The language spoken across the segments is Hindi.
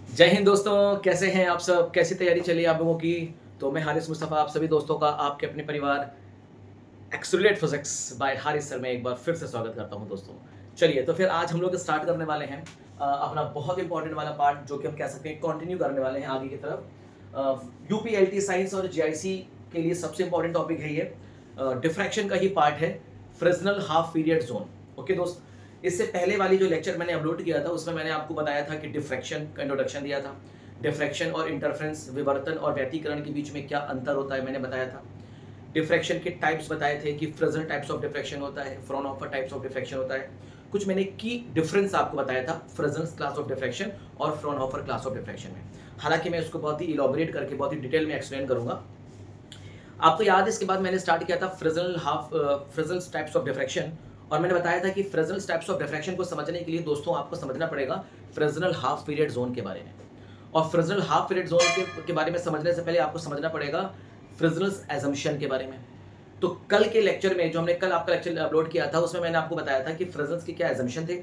जय हिंद दोस्तों, कैसे हैं आप सब? कैसी तैयारी चली है आप लोगों की? तो मैं हारिस मुस्तफ़ा आप सभी दोस्तों का आपके अपने परिवार accelerate physics by Haris sir में एक बार फिर से स्वागत करता हूँ दोस्तों। चलिए तो फिर आज हम लोग स्टार्ट करने वाले हैं अपना बहुत इंपॉर्टेंट वाला पार्ट जो कि हम कह सकते हैं कंटिन्यू करने वाले हैं आगे की तरफ। यूपीएलटी साइंस और जीआईसी के लिए सबसे इंपॉर्टेंट टॉपिक है ये। डिफ्रैक्शन का ही पार्ट है, Fresnel half period zone. Okay दोस्त, इससे पहले वाली जो लेक्चर मैंने अपलोड किया था उसमें मैंने आपको बताया था कि डिफ्रैक्शन का इंट्रोडक्शन दिया था। डिफ्रैक्शन और इंटरफेरेंस, विवर्तन और व्यतिकरण के बीच में क्या अंतर होता है मैंने बताया था। डिफ्रैक्शन के टाइप्स बताए थे कि फ्रेस्नेल टाइप्स ऑफ डिफ्रैक्शन होता है, फ्राउनहोफर टाइप्स ऑफ डिफ्रैक्शन होता है। कुछ मैंने की डिफरेंस आपको बताया था फ्रेस्नेल क्लास ऑफ डिफ्रैक्शन और फ्राउनहोफर क्लास ऑफ डिफ्रैक्शन में। हालांकि मैं इसको बहुत ही इलॉबरेट करके बहुत ही डिटेल में एक्सप्लेन करूंगा। आपको याद है इसके बाद मैंने स्टार्ट किया था फ्रेस्नेल टाइप्स ऑफ डिफ्रैक्शन, और मैंने बताया था कि फ्रेस्नेल टाइप्स ऑफ डिफ्रैक्शन को समझने के लिए दोस्तों आपको समझना पड़ेगा फ्रेस्नेल हाफ पीरियड जोन के बारे में। और फ्रेस्नेल हाफ पीरियड जोन के बारे में समझने से पहले आपको समझना पड़ेगा फ्रेस्नेल एजम्पशन के बारे में। तो कल के लेक्चर में जो हमने कल आपका लेक्चर अपलोड किया था उसमें मैंने आपको बताया था कि फ्रेस्नेल के क्या एजम्पशन थे,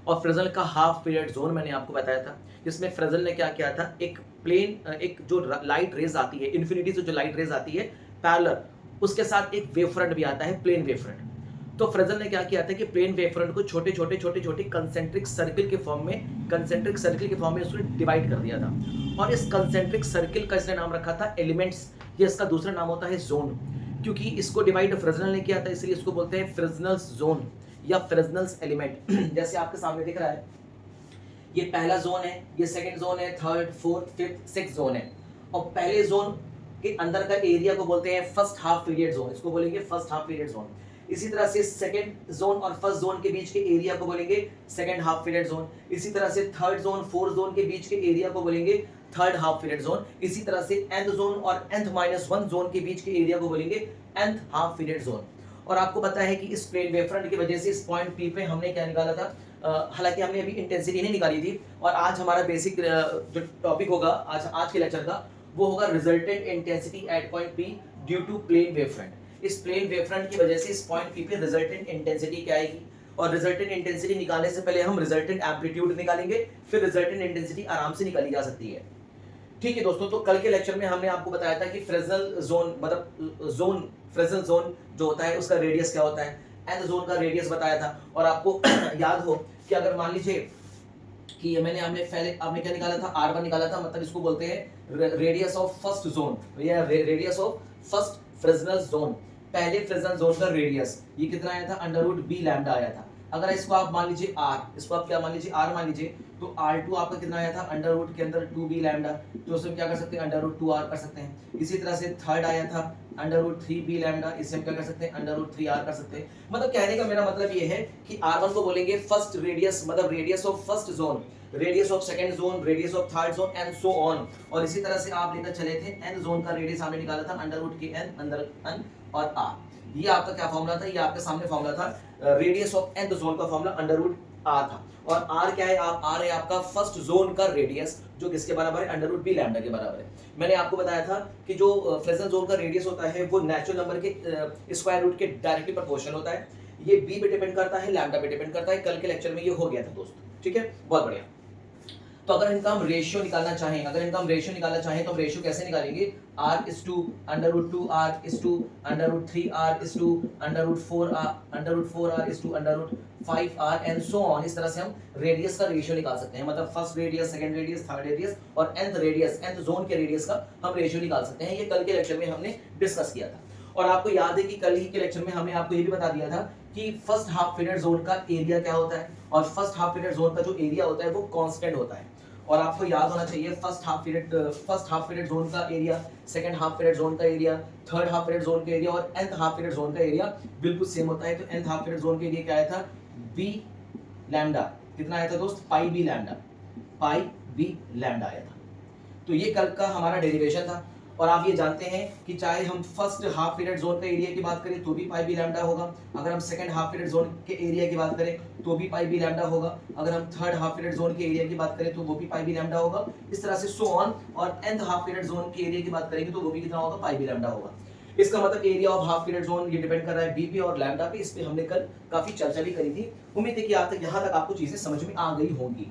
और फ्रेस्नेल का हाफ पीरियड जोन मैंने आपको बताया था, जिसमें फ्रेस्नेल ने क्या किया था, एक प्लेन एक जो लाइट रेज आती है इन्फिनिटी से, जो लाइट रेज आती है पैरेलल, उसके साथ एक वेव फ्रंट भी आता है, प्लेन वेव फ्रंट। तो फ्रेस्नेल ने क्या किया था कि प्लेन वेव फ्रंट को छोटे छोटे छोटे छोटे कंसेंट्रिक सर्किल के फॉर्म में उसने डिवाइड कर दिया था। और इस कंसेंट्रिक सर्किल का इसने नाम रखा था एलिमेंट्स, ये इसका दूसरा नाम होता है जोन। क्योंकि इसको डिवाइड फ्रेस्नेल ने किया था इसलिए इसको बोलते हैं फ्रेस्नेल जोन या फ्रेस्नेल एलिमेंट। जैसे आपके सामने दिख रहा है, ये पहला जोन है, ये सेकंड जोन है, third fourth fifth six zone है। और पहले जोन के अंदर का एरिया को बोलते हैं फर्स्ट हाफ पीरियड जोन, इसको बोलेंगे फर्स्ट हाफ पीरियड जोन। इसी तरह से सेकंड जोन और फर्स्ट जोन के बीच के एरिया को बोलेंगे सेकंड हाफ पीरियड जोन। इसी तरह से थर्ड जोन फोर्थ जोन के बीच के एरिया को बोलेंगे थर्ड हाफ पीरियड जोन। इसी तरह से nth जोन और nth-1 जोन के बीच के एरिया को बोलेंगे nth हाफ पीरियड जोन। और आपको पता है कि इस प्लेन वेव फ्रंट की वजह से इस पॉइंट P पे हमने क्या निकाला था, हालांकि हमने अभी इंटेंसिटी नहीं निकाली थी। और आज हमारा बेसिक जो टॉपिक होगा आज के लेक्चर का, वो होगा resultant intensity at point P due to plane wave front. इस प्लेन वेव फ्रंट की वजह से इस पॉइंट P पे रिजल्टेंट इंटेंसिटी क्या आएगी, और रिजल्टेंट इंटेंसिटी निकालने से पहले हम रिजल्टेंट एम्पलीट्यूड निकालेंगे, फिर रिजल्टेंट इंटेंसिटी आराम से निकाली जा सकती है। ठीक है दोस्तों, तो कल के लेक्चर में हमने आपको बताया था कि फ्रेस्नेल जोन मतलब फ्रेस्नेल जोन जो होता है उसका रेडियस क्या होता है, nth जोन का रेडियस बताया था। और आपको याद हो कि अगर मान लीजिए कि ये हमने पहले आपने क्या निकाला था, R1 निकाला था, मतलब इसको बोलते हैं रेडियस ऑफ फर्स्ट जोन या radius of first Fresnel zone. पहले फ्रेस्नेल जोन का रेडियस ये कितना आया था, √b लैम्डा आया था। अगर इसको आप मान लीजिए r, इसको आप क्या मान लीजिए r मान लीजिए, तो R2 आपका कितना आया था, अंडर रूट के अंदर 2b लैम्डा, तो उसमें क्या कर सकते हैं, √2r कर सकते हैं। इसी तरह से थर्ड आया था √3b लैम्डा, इससे हम क्या कर सकते हैं, √3r कर सकते हैं। मतलब कहने का मेरा मतलब ये है कि R1 को बोलेंगे फर्स्ट रेडियस, मतलब radius of first zone, radius of second zone, radius of third zone and so on. और इसी तरह से आप लेकर चले थे nth जोन का रेडियस हमने निकाला था √n अंदर n और r। ये आपका क्या फॉर्मूला था, ये आपके सामने फॉर्मूला था रेडियस ऑफ nth जोन का फॉर्मूला √r था। और r क्या है, r है आपका फर्स्ट जोन का रेडियस, जो किसके बराबर है, √b लैम्डा के बराबर है। मैंने आपको बताया था कि जो फ्रेस्नेल जोन का रेडियस होता है वो नेचुरल नंबर के स्क्वायर रूट के डायरेक्टली प्रोपोर्शनल होता है। ये b पे डिपेंड करता है, लैम्डा पे डिपेंड करता है। कल के लेक्चर में ये हो गया था दोस्त, ठीक है, बहुत बढ़िया। तो अगर इनका हम रेशियो निकालना चाहें, तो हम रेशियो कैसे निकालेंगे, r is to √2r is to √3r is to √4r is to √5r and so on। इस तरह से हम रेडियस का रेशियो निकाल सकते हैं, मतलब first radius, second radius, third radius और nth जोन के रेडियस का हम रेशियो निकाल सकते हैं। ये कल के लेक्चर में हमने डिस्कस किया था। और आपको याद है कि कल ही के लेक्चर में हमने आपको ये भी बता दिया था कि फर्स्ट हाफ पीरियड जोन का एरिया क्या होता है, और फर्स्ट हाफ पीरियड जोन का जो एरिया होता है वो कांस्टेंट होता है। और आपको याद होना चाहिए फर्स्ट हाफ पीरियड जोन का area, second half period zone का area, third half period zone का एरिया और nth हाफ पीरियड जोन का एरिया बिल्कुल सेम होता है। तो nth हाफ पीरियड जोन के एरिया क्या आया था, b लैम्डा, कितना आया था दोस्त, पाई b लैम्डा आया था। तो ये कल का हमारा डेरिवेशन था। और आप ये जानते हैं कि चाहे हम फर्स्ट हाफ पीरियड जोन का एरिया की बात करें तो भी पाई बी लैम्डा होगा, अगर हम सेकंड हाफ पीरियड जोन के एरिया की बात करें तो भी पाई बी लैम्डा होगा, अगर हम थर्ड हाफ पीरियड जोन के एरिया की बात करें तो वो भी पाई बी लैम्डा होगा, इस तरह से सो ऑन। और nth हाफ पीरियड जोन के एरिया की बात करेंगे तो वो भी कितना होगा, पाई बी लैम्डा होगा। इसका मतलब area of half period zone ये डिपेंड कर रहा है बी पे और लैम्डा पे। इस पे हमने कल काफी चर्चा भी करी थी। उम्मीद है कि यहाँ तक आपको चीजें समझ में आ गई होंगी।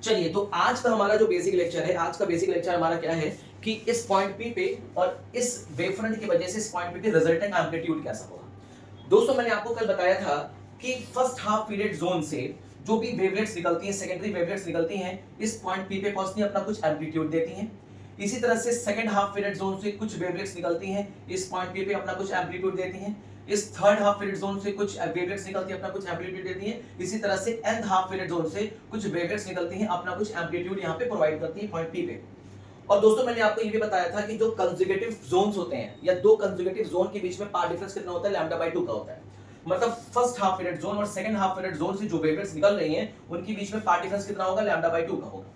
चलिए, तो आज का हमारा जो बेसिक लेक्चर है, आज का बेसिक लेक्चर हमारा क्या है कि इस पॉइंट पी पे और इस वेव फ्रंट की वजह से इस पॉइंट पे रिजल्टेंट एम्पलीट्यूड कैसा होगा। दोस्तों, मैंने आपको कल बताया था कि फर्स्ट हाफ पीरियड जोन से जो भी वेवलेट्स निकलती हैं, सेकेंडरी वेवलेट्स निकलती हैं, इस पॉइंट पी पे पहुंचती हैं, अपना कुछ एम्पलीट्यूड देती हैं। इसी तरह से सेकंड हाफ पीरियड जोन से कुछ वेवलेट्स निकलती हैं, इस पॉइंट पी पे अपना कुछ एम्पलीट्यूड देती हैं। इस थर्ड हाफ पीरियड जोन से कुछ वेवलेट्स निकलती हैं, अपना कुछ एम्पलीट्यूड देती हैं। इसी तरह से एंड हाफ पीरियड जोन से कुछ वेवलेट्स निकलती हैं, अपना कुछ एम्पलीट्यूड यहाँ पे प्रोवाइड करती हैं पॉइंट पी पे। और दोस्तों, मैंने आपको ये भी बताया था कि जो कंसेक्यूटिव जोन्स होते हैं या दो कंसेक्यूटिव जोन के बीच में पाथ डिफरेंस कितना होता है, λ/2 का होता है। मतलब फर्स्ट हाफ पीरियड जोन और सेकंड हाफ पीरियड जोन से जो वेवलेट्स निकल रही हैं, उनके बीच में पाथ डिफरेंस कितना होगा, λ/2 का होगा।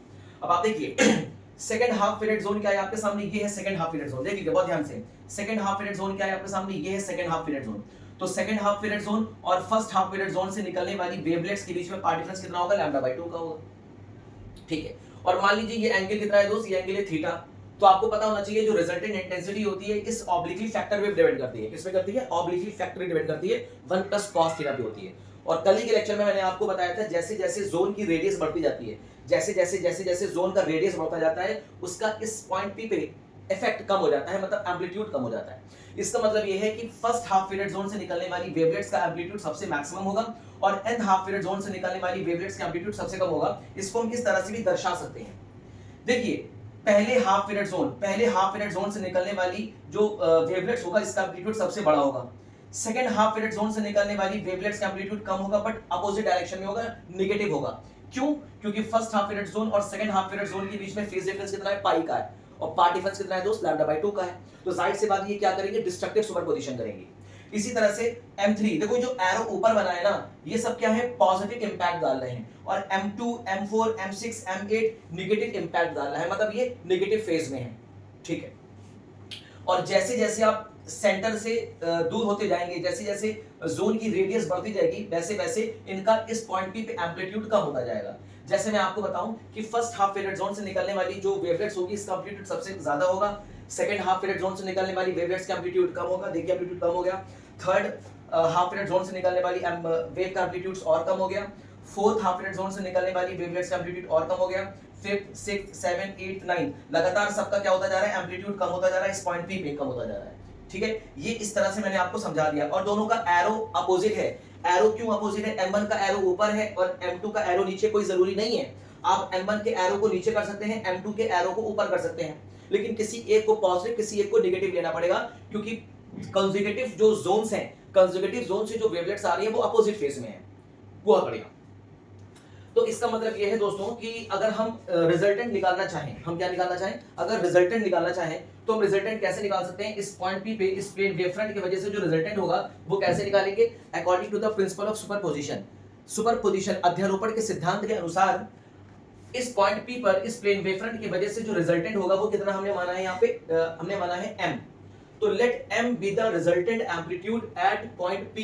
अब आप देखिए सेकंड हाफ पीरियड जोन क्या है आपके सामने, ये है सेकंड हाफ पीरियड जोन। देखिए बहुत ध्यान से, सेकंड हाफ पीरियड जोन क्या है आपके सामने, ये है सेकंड हाफ पीरियड जोन। तो सेकंड हाफ पीरियड जोन और फर्स्ट हाफ पीरियड जोन से निकलने वाली वेवलेट्स के बीच में पाथ डिफरेंस कितना होगा, λ/2 का होगा। ठीक है, और मान लीजिए ये एंगल कितना है दोस्त, ये एंगल है थीटा। तो आपको पता होना चाहिए जो रिजल्टेंट इंटेंसिटी होती है इस ऑब्लिकली फैक्टर पे डिपेंड करती है। किस पे करती है, ऑब्लिकली फैक्टर पे डिपेंड करती है, 1 + cos थीटा पे होती है। और कल ही के लेक्चर में मैंने आपको बताया था जैसे जैसे जोन की रेडियस बढ़ती जाती है, जैसे जैसे जोन का रेडियस बढ़ता जाता है, उसका इस पॉइंट पी पे इफेक्ट कम हो जाता है, मतलब एम्पलीट्यूड कम हो जाता है। इसका मतलब ये है कि फर्स्ट हाफ पीरियड जोन से निकलने वाली वेवलेट्स का एम्पलीट्यूड सबसे मैक्सिमम होगा और एंड हाफ पीरियड जोन से निकलने वाली वेवलेट्स का एम्पलीट्यूड सबसे कम होगा। इसको हम इस तरह से भी दर्शा सकते हैं। देखिए, पहले हाफ पीरियड जोन से निकलने वाली जो वेवलेट्स होगा, इसका एम्पलीट्यूड सबसे बड़ा होगा। सेकंड हाफ पीरियड जोन से निकलने वाली वेवलेट्स का एम्पलीट्यूड कम होगा, बट अपोजिट डायरेक्शन में होगा, नेगेटिव होगा। क्यों? क्योंकि फर्स्ट हाफ पीरियड जोन और सेकंड हाफ पीरियड जोन के बीच में फेज डिफरेंस कितना है, पाई का है, और पाथ डिफरेंस कितना है दोस्त, λ/2 का है। तो जाहिर सी बात ये क्या करेंगे, डिस्ट्रक्टिव सुपरपोजिशन करेंगे। इसी तरह से M3, देखो जो एरो ऊपर बना है ना, ये सब क्या है, पॉजिटिव इंपैक्ट डाल रहे हैं, और M2, M4, M6, M8 negative impact डाल रहा है, मतलब ये नेगेटिव फेज में है। ठीक है, और जैसे जैसे आप सेंटर से दूर होते जाएंगे, जैसे जैसे जोन की रेडियस बढ़ती जाएगी, वैसे वैसे इनका इस पॉइंट पे एम्पलीट्यूड कम होता जाएगा। जैसे मैं आपको बताऊं कि फर्स्ट हाफ पीरियड जोन से निकलने वाली जो वेवलेट्स होगी, इसका एम्पलीट्यूड सबसे ज्यादा होगा। सेकंड हाफ पीरियड जोन से निकलने वाली वेवलेट्स का एम्पलीट्यूड कम होगा, देखिए एम्पलीट्यूड कम हो गया। थर्ड हाफ पीरियड जोन से निकलने वाली वेव का एम्पलीट्यूड और कम हो गया। फोर्थ हाफ पीरियड जोन से निकलने वाली वेवलेट्स का एम्पलीट्यूड और कम हो गया। Fifth, sixth, seventh, eighth, ninth, लगातार सबका क्या होता जा रहा है, एम्पलीट्यूड कम होता जा रहा है, इस पॉइंट पे कम होता जा रहा है। ठीक है, ये इस तरह से मैंने आपको समझा दिया। और दोनों का एरो अपोजिट है। एरो क्यों अपोजिट है, M1 का एरो ऊपर है और M2 का एरो नीचे, कोई जरूरी नहीं है। आप M1 के एरो को नीचे कर सकते हैं, M2 के एरो को ऊपर कर सकते हैं, लेकिन किसी एक को पॉजिटिव, किसी एक को नेगेटिव लेना पड़ेगा, क्योंकि कंसेक्यूटिव जो जोन्स हैं, कंसेक्यूटिव जोन से जो वेवलेट्स आ रही है वो अपोजिट फेज में है। बहुत बढ़िया। तो इसका मतलब ये है दोस्तों कि अगर हम रिजल्टेंट निकालना चाहें, हम क्या निकालना चाहें, अगर रिजल्टेंट निकालना चाहें तो हम रिजल्टेंट कैसे निकाल सकते हैं, इस पॉइंट पी पे इस प्लेन वेव फ्रंट की वजह से जो रिजल्टेंट होगा वो कैसे निकालेंगे, according to the principle of superposition अध्यारोपण के सिद्धांत के अनुसार इस पॉइंट पी पर इस प्लेन वेव फ्रंट की वजह से जो रिजल्टेंट होगा वो कितना हमने माना है, यहाँ पे हमने माना है m। तो let m be the resultant amplitude at point p।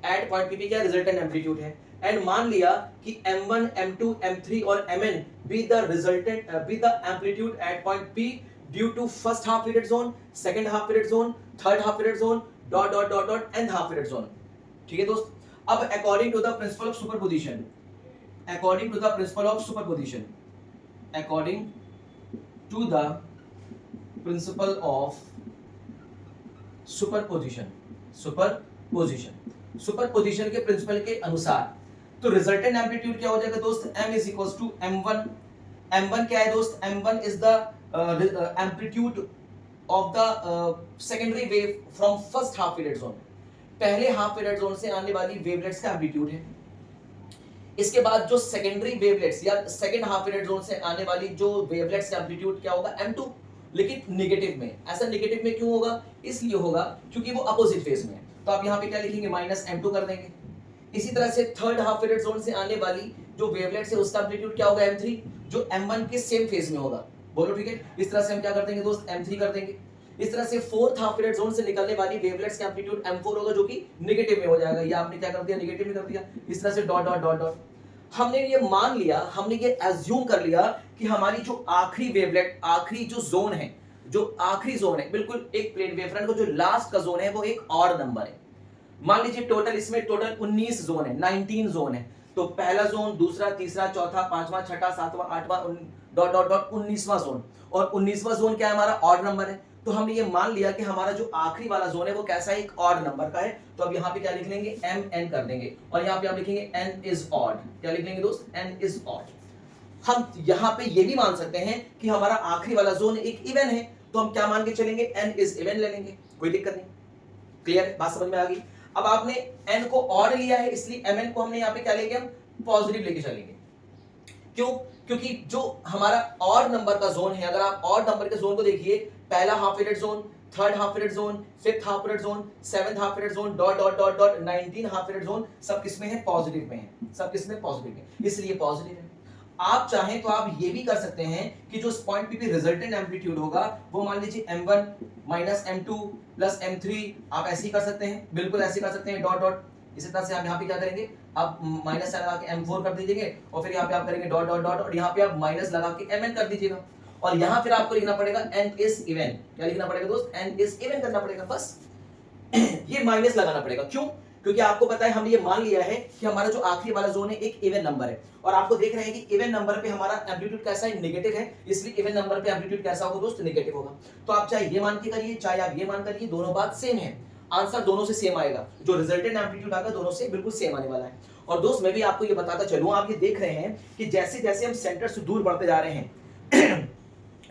At point p पे क्या रिजल्टेंट एम्पलीट्यूड है, एंड मान लिया कि m1, m2, m3 और mn be the resultant be the amplitude at point p due to first half period zone, second half period zone, third half period zone, dot dot dot dot and half period zone. ठीक है दोस्त, अब according to the principle of superposition, according to the principle of superposition, according to the principle of superposition, superposition के प्रिंसिपल के अनुसार तो रिजल्टेंट एम्पलीट्यूड क्या हो जाएगा दोस्त, m is equals to m1। m1 क्या है दोस्त, m1 is the amplitude of the secondary wave from first half period zone. पहले हाफ पीरियड जोन से आने वाली वेवलेट्स का एम्पलीट्यूड है। इसके बाद जो सेकेंडरी वेवलेट्स या सेकेंड हाफ पीरियड जोन से आने वाली जो वेवलेट्स का एम्पलीट्यूड क्या होगा, m2, लेकिन नेगेटिव में। ऐसा नेगेटिव में क्यों होगा, इसलिए होगा क्योंकि वो अपोजिट फेज में है। तो आप यहाँ पे क्या लिखेंगे, -m2 कर देंगे। इसी तरह से थर्ड हाफ पीरियड जोन से आने वाली जो वेवलेट्स है उसका एम्पलीट्यूड क्या होगा, m3, जो m1 के सेम फेज में होगा। बोलो ठीक है, इस तरह से हम क्या कर देंगे दोस्त, m3 कर देंगे। इस तरह से फोर्थ हाफ पीरियड जोन से निकलने वाली वेवलेट्स का एम्पलीट्यूड m4 होगा, जो कि नेगेटिव में हो जाएगा। ये आपने क्या कर दिया, नेगेटिव में कर दिया। इस तरह से डॉट डॉट डॉट डॉट। हमने ये मान लिया, हमने ये एज्यूम कर लिया कि हमारी जो आखिरी वेवलेट, आखिरी जो जोन है, जो आखिरी जोन है बिल्कुल एक प्लेन वेवफ्रंट का जो लास्ट का जोन है वो एक ऑड नंबर है। मान लीजिए टोटल इसमें टोटल 19 जोन है, 19 जोन है। तो पहला जोन, दूसरा, तीसरा, चौथा, पांचवा, छठा, सातवां, आठवां, डॉट डॉट डॉट 19वां जोन। और 19वां जोन क्या है? हमारा ऑड नंबर है। तो हमने ये मान लिया कि हमारा जो आखिरी वाला जोन है वो कैसा है? एक ऑड नंबर का है। तो अब यहाँ पे क्या लिख लेंगे? एम एन कर देंगे, और यहाँ पे आप लिखेंगे एन इज ऑड। क्या लिख लेंगे दोस्त? N is odd. हम यहाँ पे ये भी मान सकते हैं कि हमारा आखिरी वाला जोन एक इवन है, तो हम क्या मान के चलेंगे? एन इज इवन ले लेंगे, कोई दिक्कत नहीं। क्लियर है? बात समझ में आ गई? अब आपने एन को ऑड लिया है, इसलिए एम एन को हमने यहाँ पे क्या लेंगे? हम पॉजिटिव लेके चलेंगे। क्यों? क्योंकि जो हमारा ऑड नंबर का जोन है, अगर आप ऑड नंबर के जोन को देखिए, पहला half period zone, third half period zone, fifth half period zone, seventh half period zone, dot dot dot dot 19 half period zone, सब किसमें है? पॉजिटिव में है। सब किसमें? पॉजिटिव में, इसलिए पॉजिटिव है। आप चाहें तो आप ये भी कर सकते हैं कि जो पॉइंट पी पे रिजल्टेंट एम्पलीट्यूड होगा वो मान लीजिए m1 minus m2 plus m3, आप ऐसे ही कर सकते हैं, बिल्कुल ऐसे कर सकते हैं, डॉट डॉट। इसी तरह से आप यहाँ पे क्या करेंगे? आप माइनस लगा के m4 कर दीजिएगा, और फिर यहाँ पे आप करेंगे डॉट डॉट डॉट, और यहाँ पे आप माइनस लगा के mn कर दीजिएगा, और यहाँ फिर आपको लिखना पड़ेगा n इज इवन। क्या लिखना पड़ेगा दोस्त? n इज इवन करना पड़ेगा, बस। ये माइनस लगाना पड़ेगा। क्यों? क्योंकि आपको पता है, हमने ये मान लिया है कि हमारा जो आखिरी वाला जोन है एक इवन नंबर है, और आपको देख रहे हैं कि इवन नंबर पे हमारा एम्पलीट्यूड कैसा है? नेगेटिव है, इसलिए इवन नंबर पे एम्पलीट्यूड कैसा होगा दोस्त? नेगेटिव होगा। तो आप चाहे ये मान के करिए, चाहे आप ये मान करिए, दोनों बात सेम है, आंसर दोनों से सेम आएगा, जो रिजल्टेंट एम्पलीट्यूड आएगा दोनों से बिल्कुल सेम आने वाला है। और दोस्त मैं भी आपको ये बताता चलूं, आप ये देख रहे हैं कि जैसे जैसे हम सेंटर से दूर बढ़ते जा रहे हैं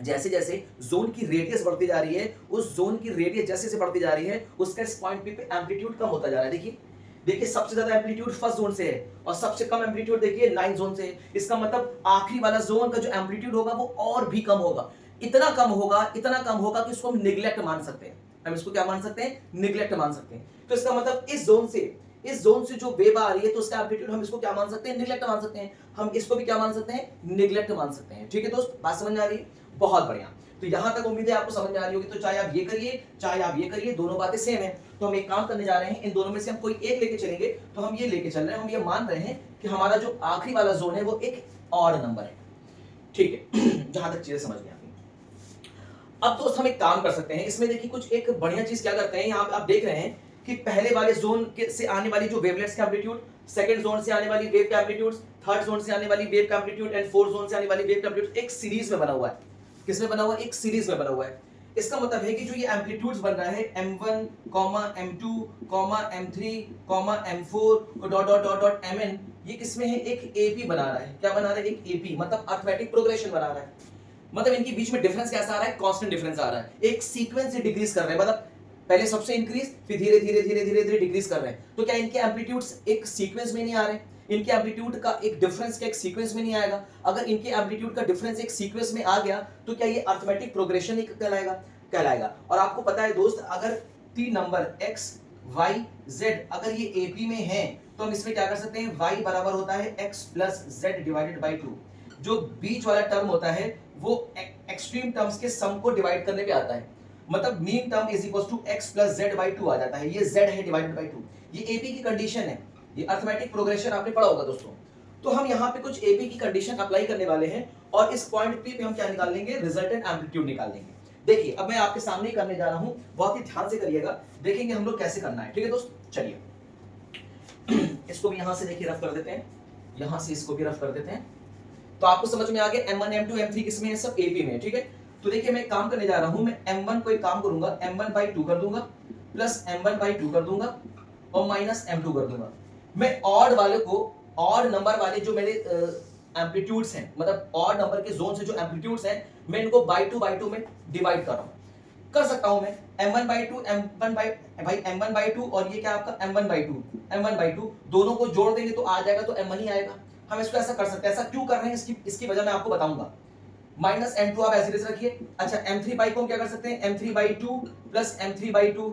जैसे जैसे जोन की रेडियस बढ़ती जा रही है, उस जोन की रेडियस जैसे जैसे बढ़ती जा रही है, उसका इस पॉइंट पे एम्पलीट्यूड कम होता जा रहा है। देखिए देखिए, सबसे ज्यादा एम्पलीट्यूड फर्स्ट जोन से है, और सबसे कम एम्पलीट्यूड देखिए 9 जोन से है। इसका मतलब आखिरी वाला जोन का जो एम्पलीट्यूड होगा वो और भी कम होगा। इतना कम होगा, इतना कम होगा कि इसको हम निग्लेक्ट मान सकते हैं। हम इसको क्या मान सकते हैं? निग्लेक्ट मान सकते हैं। तो इसका मतलब इस जोन से जो वेव आ रही है, तो उसका एम्पलीट्यूड हम इसको क्या मान सकते हैं? निग्लेक्ट मान सकते हैं। हम इसको भी क्या मान सकते हैं? निग्लेक्ट मान सकते हैं। ठीक है दोस्त, बात समझ में आ रही है? बहुत बढ़िया। तो यहां तक उम्मीद है आपको समझ में आ रही होगी। तो चाहे आप ये करिए, चाहे आप ये करिए, दोनों बातें सेम है। तो हम एक काम करने जा रहे हैं, इन दोनों में से हम कोई एक लेके चलेंगे। तो हम ये लेके चल रहे हैं, हम ये मान रहे हैं कि हमारा जो आखिरी वाला जोन है वो एक ऑड नंबर है। ठीक है जहां तक चीजें समझ में आती हैं। अब दोस्त हम एक काम कर सकते हैं, इसमें देखिए कुछ एक बढ़िया चीज क्या करते हैं, यहाँ पे आप देख रहे हैं कि पहले वाले जोन से आने वाली जो वेवलेट्स का एम्पलीट्यूड, सेकंड जोन से आने वाली वेव का एम्पलीट्यूड, थर्ड जोन से आने वाली वेव का एम्पलीट्यूड, एंड फोर्थ जोन से आने वाली वेव का एम्पलीट्यूड एक सीरीज में बना हुआ है। किसमें बना हुआ है? एक सीरीज में बना हुआ है। इसका मतलब है कि जो ये एम्पलीट्यूड्स बन रहा है m1, m2, m3, m4 dot dot dot dot mn, ये किसमें है? एक एपी बना रहा है। क्या बना रहा है? एक एपी, मतलब अरिथमेटिक प्रोग्रेशन बना रहा है। मतलब इनके बीच में डिफरेंस कैसा आ रहा है? कांस्टेंट डिफरेंस आ रहा है। एक सीक्वेंस से डिक्रीज कर रहे हैं, मतलब पहले सबसे इंक्रीज, फिर धीरे धीरे धीरे धीरे धीरे डिक्रीज कर रहे हैं। तो क्या इनके एम्पलीट्यूड्स एक सीक्वेंस में नहीं आ रहे? इनके एम्पलीट्यूड का एक डिफरेंस क्या एक सीक्वेंस में नहीं आएगा? अगर इनके एम्पलीट्यूड का डिफरेंस एक सीक्वेंस में आ गया तो क्या ये अरिथमेटिक प्रोग्रेशन ही कहलाएगा। और आपको पता है दोस्त, अगर तीन नंबर x y z अगर ये AP में है, तो हम इसमें क्या कर सकते हैं? y बराबर होता है x plus z divided by 2। जो बीच वाला टर्म होता है वो एक्सट्रीम टर्म्स के सम को डिवाइड करने पे आता है। मतलब mean term is equal to x plus z by 2 आ जाता है। ये z है डिवाइडेड बाई 2। ये AP की कंडीशन है। ये अरिथमेटिक प्रोग्रेशन आपने पढ़ा होगा दोस्तों। तो हम यहाँ पे कुछ AP की कंडीशन अप्लाई करने वाले हैं, और इस पॉइंट P पे हम क्या निकाल लेंगे? रिजल्टेंट एम्पलीट्यूड निकाल लेंगे। देखिए अब मैं आपके सामने ही करने जा रहा हूं, बहुत ही ध्यान से करिएगा, देखेंगे हम लोग कैसे करना है। ठीक है दोस्त, चलिए इसको भी यहां से देखिए रफ कर देते हैं, यहां से इसको भी रफ कर देते हैं। तो आपको समझ में आ गया m1 m2 m3 किसमें है? सब AP में। ठीक है, तो देखिए मैं एक काम करने जा रहा हूं, मैं m1 को एक काम करूंगा, m1/2 कर दूंगा, प्लस m1/2 कर दूंगा, और माइनस m2 कर दूंगा। मैं ऑड वाले को, ऑड नंबर वाले जो मेरे एम्पलीट्यूड्स हैं, मतलब ऑड नंबर के जोन से जो एम्पलीट्यूड्स हैं, मैं इनको बाई टू में डिवाइड कर रहा हूं। कर सकता हूं मैं m1/2 और ये क्या आपका m1/2 दोनों को जोड़ देंगे तो आ जाएगा, तो m1 ही आएगा। हम इसको ऐसा कर सकते हैं। ऐसा क्यों कर रहे हैं, इसकी वजह मैं आपको बताऊंगा। माइनस m2 आप ऐसे रखिए। अच्छा, m3/2 हम क्या कर सकते हैं? m3/2 प्लस m3/2,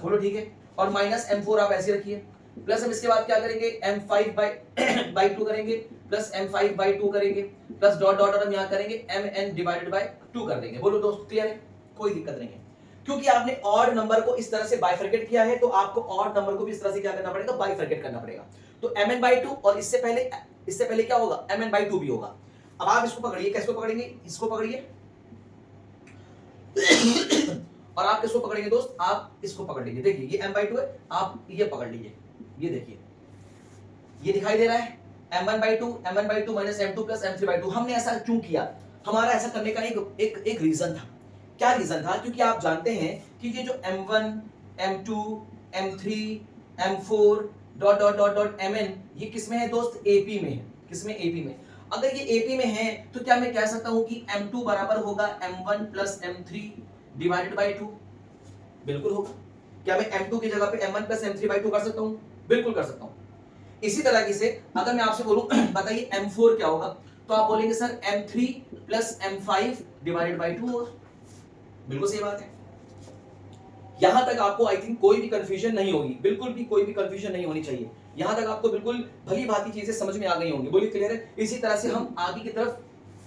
बोलो ठीक है, और माइनस m4 आप ऐसे रखिए। प्लस हम इसके बाद क्या करेंगे? m5/2 करेंगे, प्लस m5/2 करेंगे, प्लस डॉट डॉट हम यहाँ करेंगे mn डिवाइडेड बाय 2 कर देंगे। बोलो दोस्त क्लियर है? कोई दिक्कत नहीं है, क्योंकि आपने ऑड नंबर को इस तरह से बाइफरकेट किया है, तो आपको ऑड नंबर को भी इस तरह से क्या करना पड़ेगा? बाइफरकेट करना पड़ेगा। तो mn/2, और इससे पहले क्या होगा? mn/2 भी होगा। अब आप इसको पकड़िए, कैसे पकड़ेंगे? इसको पकड़िए और आप किसको पकड़ेंगे दोस्त? आप इसको पकड़ लीजिए। देखिए ये m/2 है, आप ये पकड़ लीजिए। ये देखिए, ये दिखाई दे रहा है, m1/2 minus m2 plus m3/2। हमने ऐसा क्यों किया? हमारा ऐसा करने का एक रीजन था। क्या रीजन था? क्योंकि आप जानते हैं कि ये जो m1, m2, m3, m4 dot dot dot dot mn ये किसमें है दोस्त? AP में है। किसमें? AP में। अगर ये AP में है तो क्या मैं कह सकता हूं कि m2 बराबर होगा m1 plus m3 divided by 2? बिल्कुल होगा। क्या मैं m2 की जगह पे m1 प्लस m3/2 कर सकता हूं? बिल्कुल कर सकता हूं। इसी तरह से अगर मैं आपसे बोलूं बताइए m4 क्या होगा, तो आप बोलेंगे sir m3 plus m5 divided by 2 होगा। बिल्कुल सही बात है। यहां तक आपको आई थिंक कोई भी कंफ्यूजन नहीं होगी, बिल्कुल भी कोई भी कंफ्यूजन नहीं होनी चाहिए। यहां तक आपको बिल्कुल भली भांति चीजें समझ में आ गई होंगी। बोलिए क्लियर है? इसी तरह से हम आगे की तरफ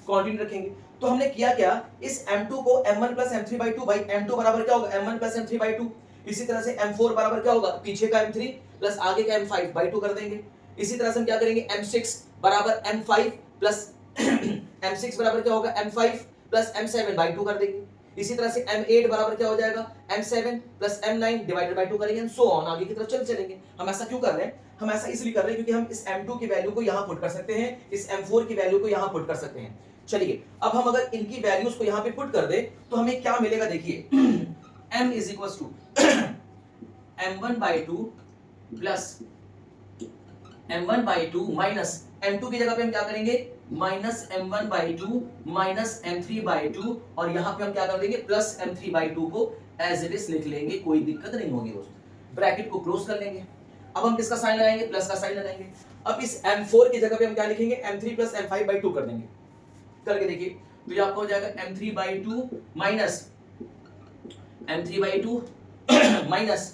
कंटिन्यू रखेंगे। तो हमने किया क्या, इस m2 को m1 प्लस m3/2 भाई m2 बराबर क्या होगा? m1 plus m3/2। इसी तरह से m4 बराबर क्या होगा? पीछे का m3 प्लस आगे का m5/2 कर देंगे। इसी तरह से हम क्या करेंगे? m6 बराबर m5 प्लस m6 बराबर क्या होगा? m5 प्लस m7/2 कर देंगे। इसी तरह से m8 बराबर क्या हो जाएगा? m7 plus m9 divided by 2 करेंगे, सो ऑन आगे की तरफ चलेंगे। हम ऐसा क्यों कर रहे हैं? हम ऐसा इसलिए कर रहे हैं क्योंकि हम इस m2 की वैल्यू को यहां पुट कर सकते हैं, इस m4 की वैल्यू को यहां पुट कर सकते हैं। चलिए अब हम अगर इनकी वैल्यूज को यहां पे पुट कर दे तो हमें क्या मिलेगा? देखिए m is equal to m1/2 plus m1/2 minus m2 की जगह पे हम क्या करेंगे? माइनस m1/2 माइनस m3/2 और यहां पे हम क्या कर देंगे? प्लस m3/2 को एज इट इज लिख लेंगे, कोई दिक्कत नहीं होगी दोस्तों। ब्रैकेट को क्लोज कर लेंगे। अब हम किसका साइन लगाएंगे? प्लस का साइन लगाएंगे। अब इस m4 की जगह पे हम क्या लिखेंगे? m3 प्लस m5/2 कर देंगे। करके देखिए तो ये आपको हो जाएगा m3/2 minus m3/2 minus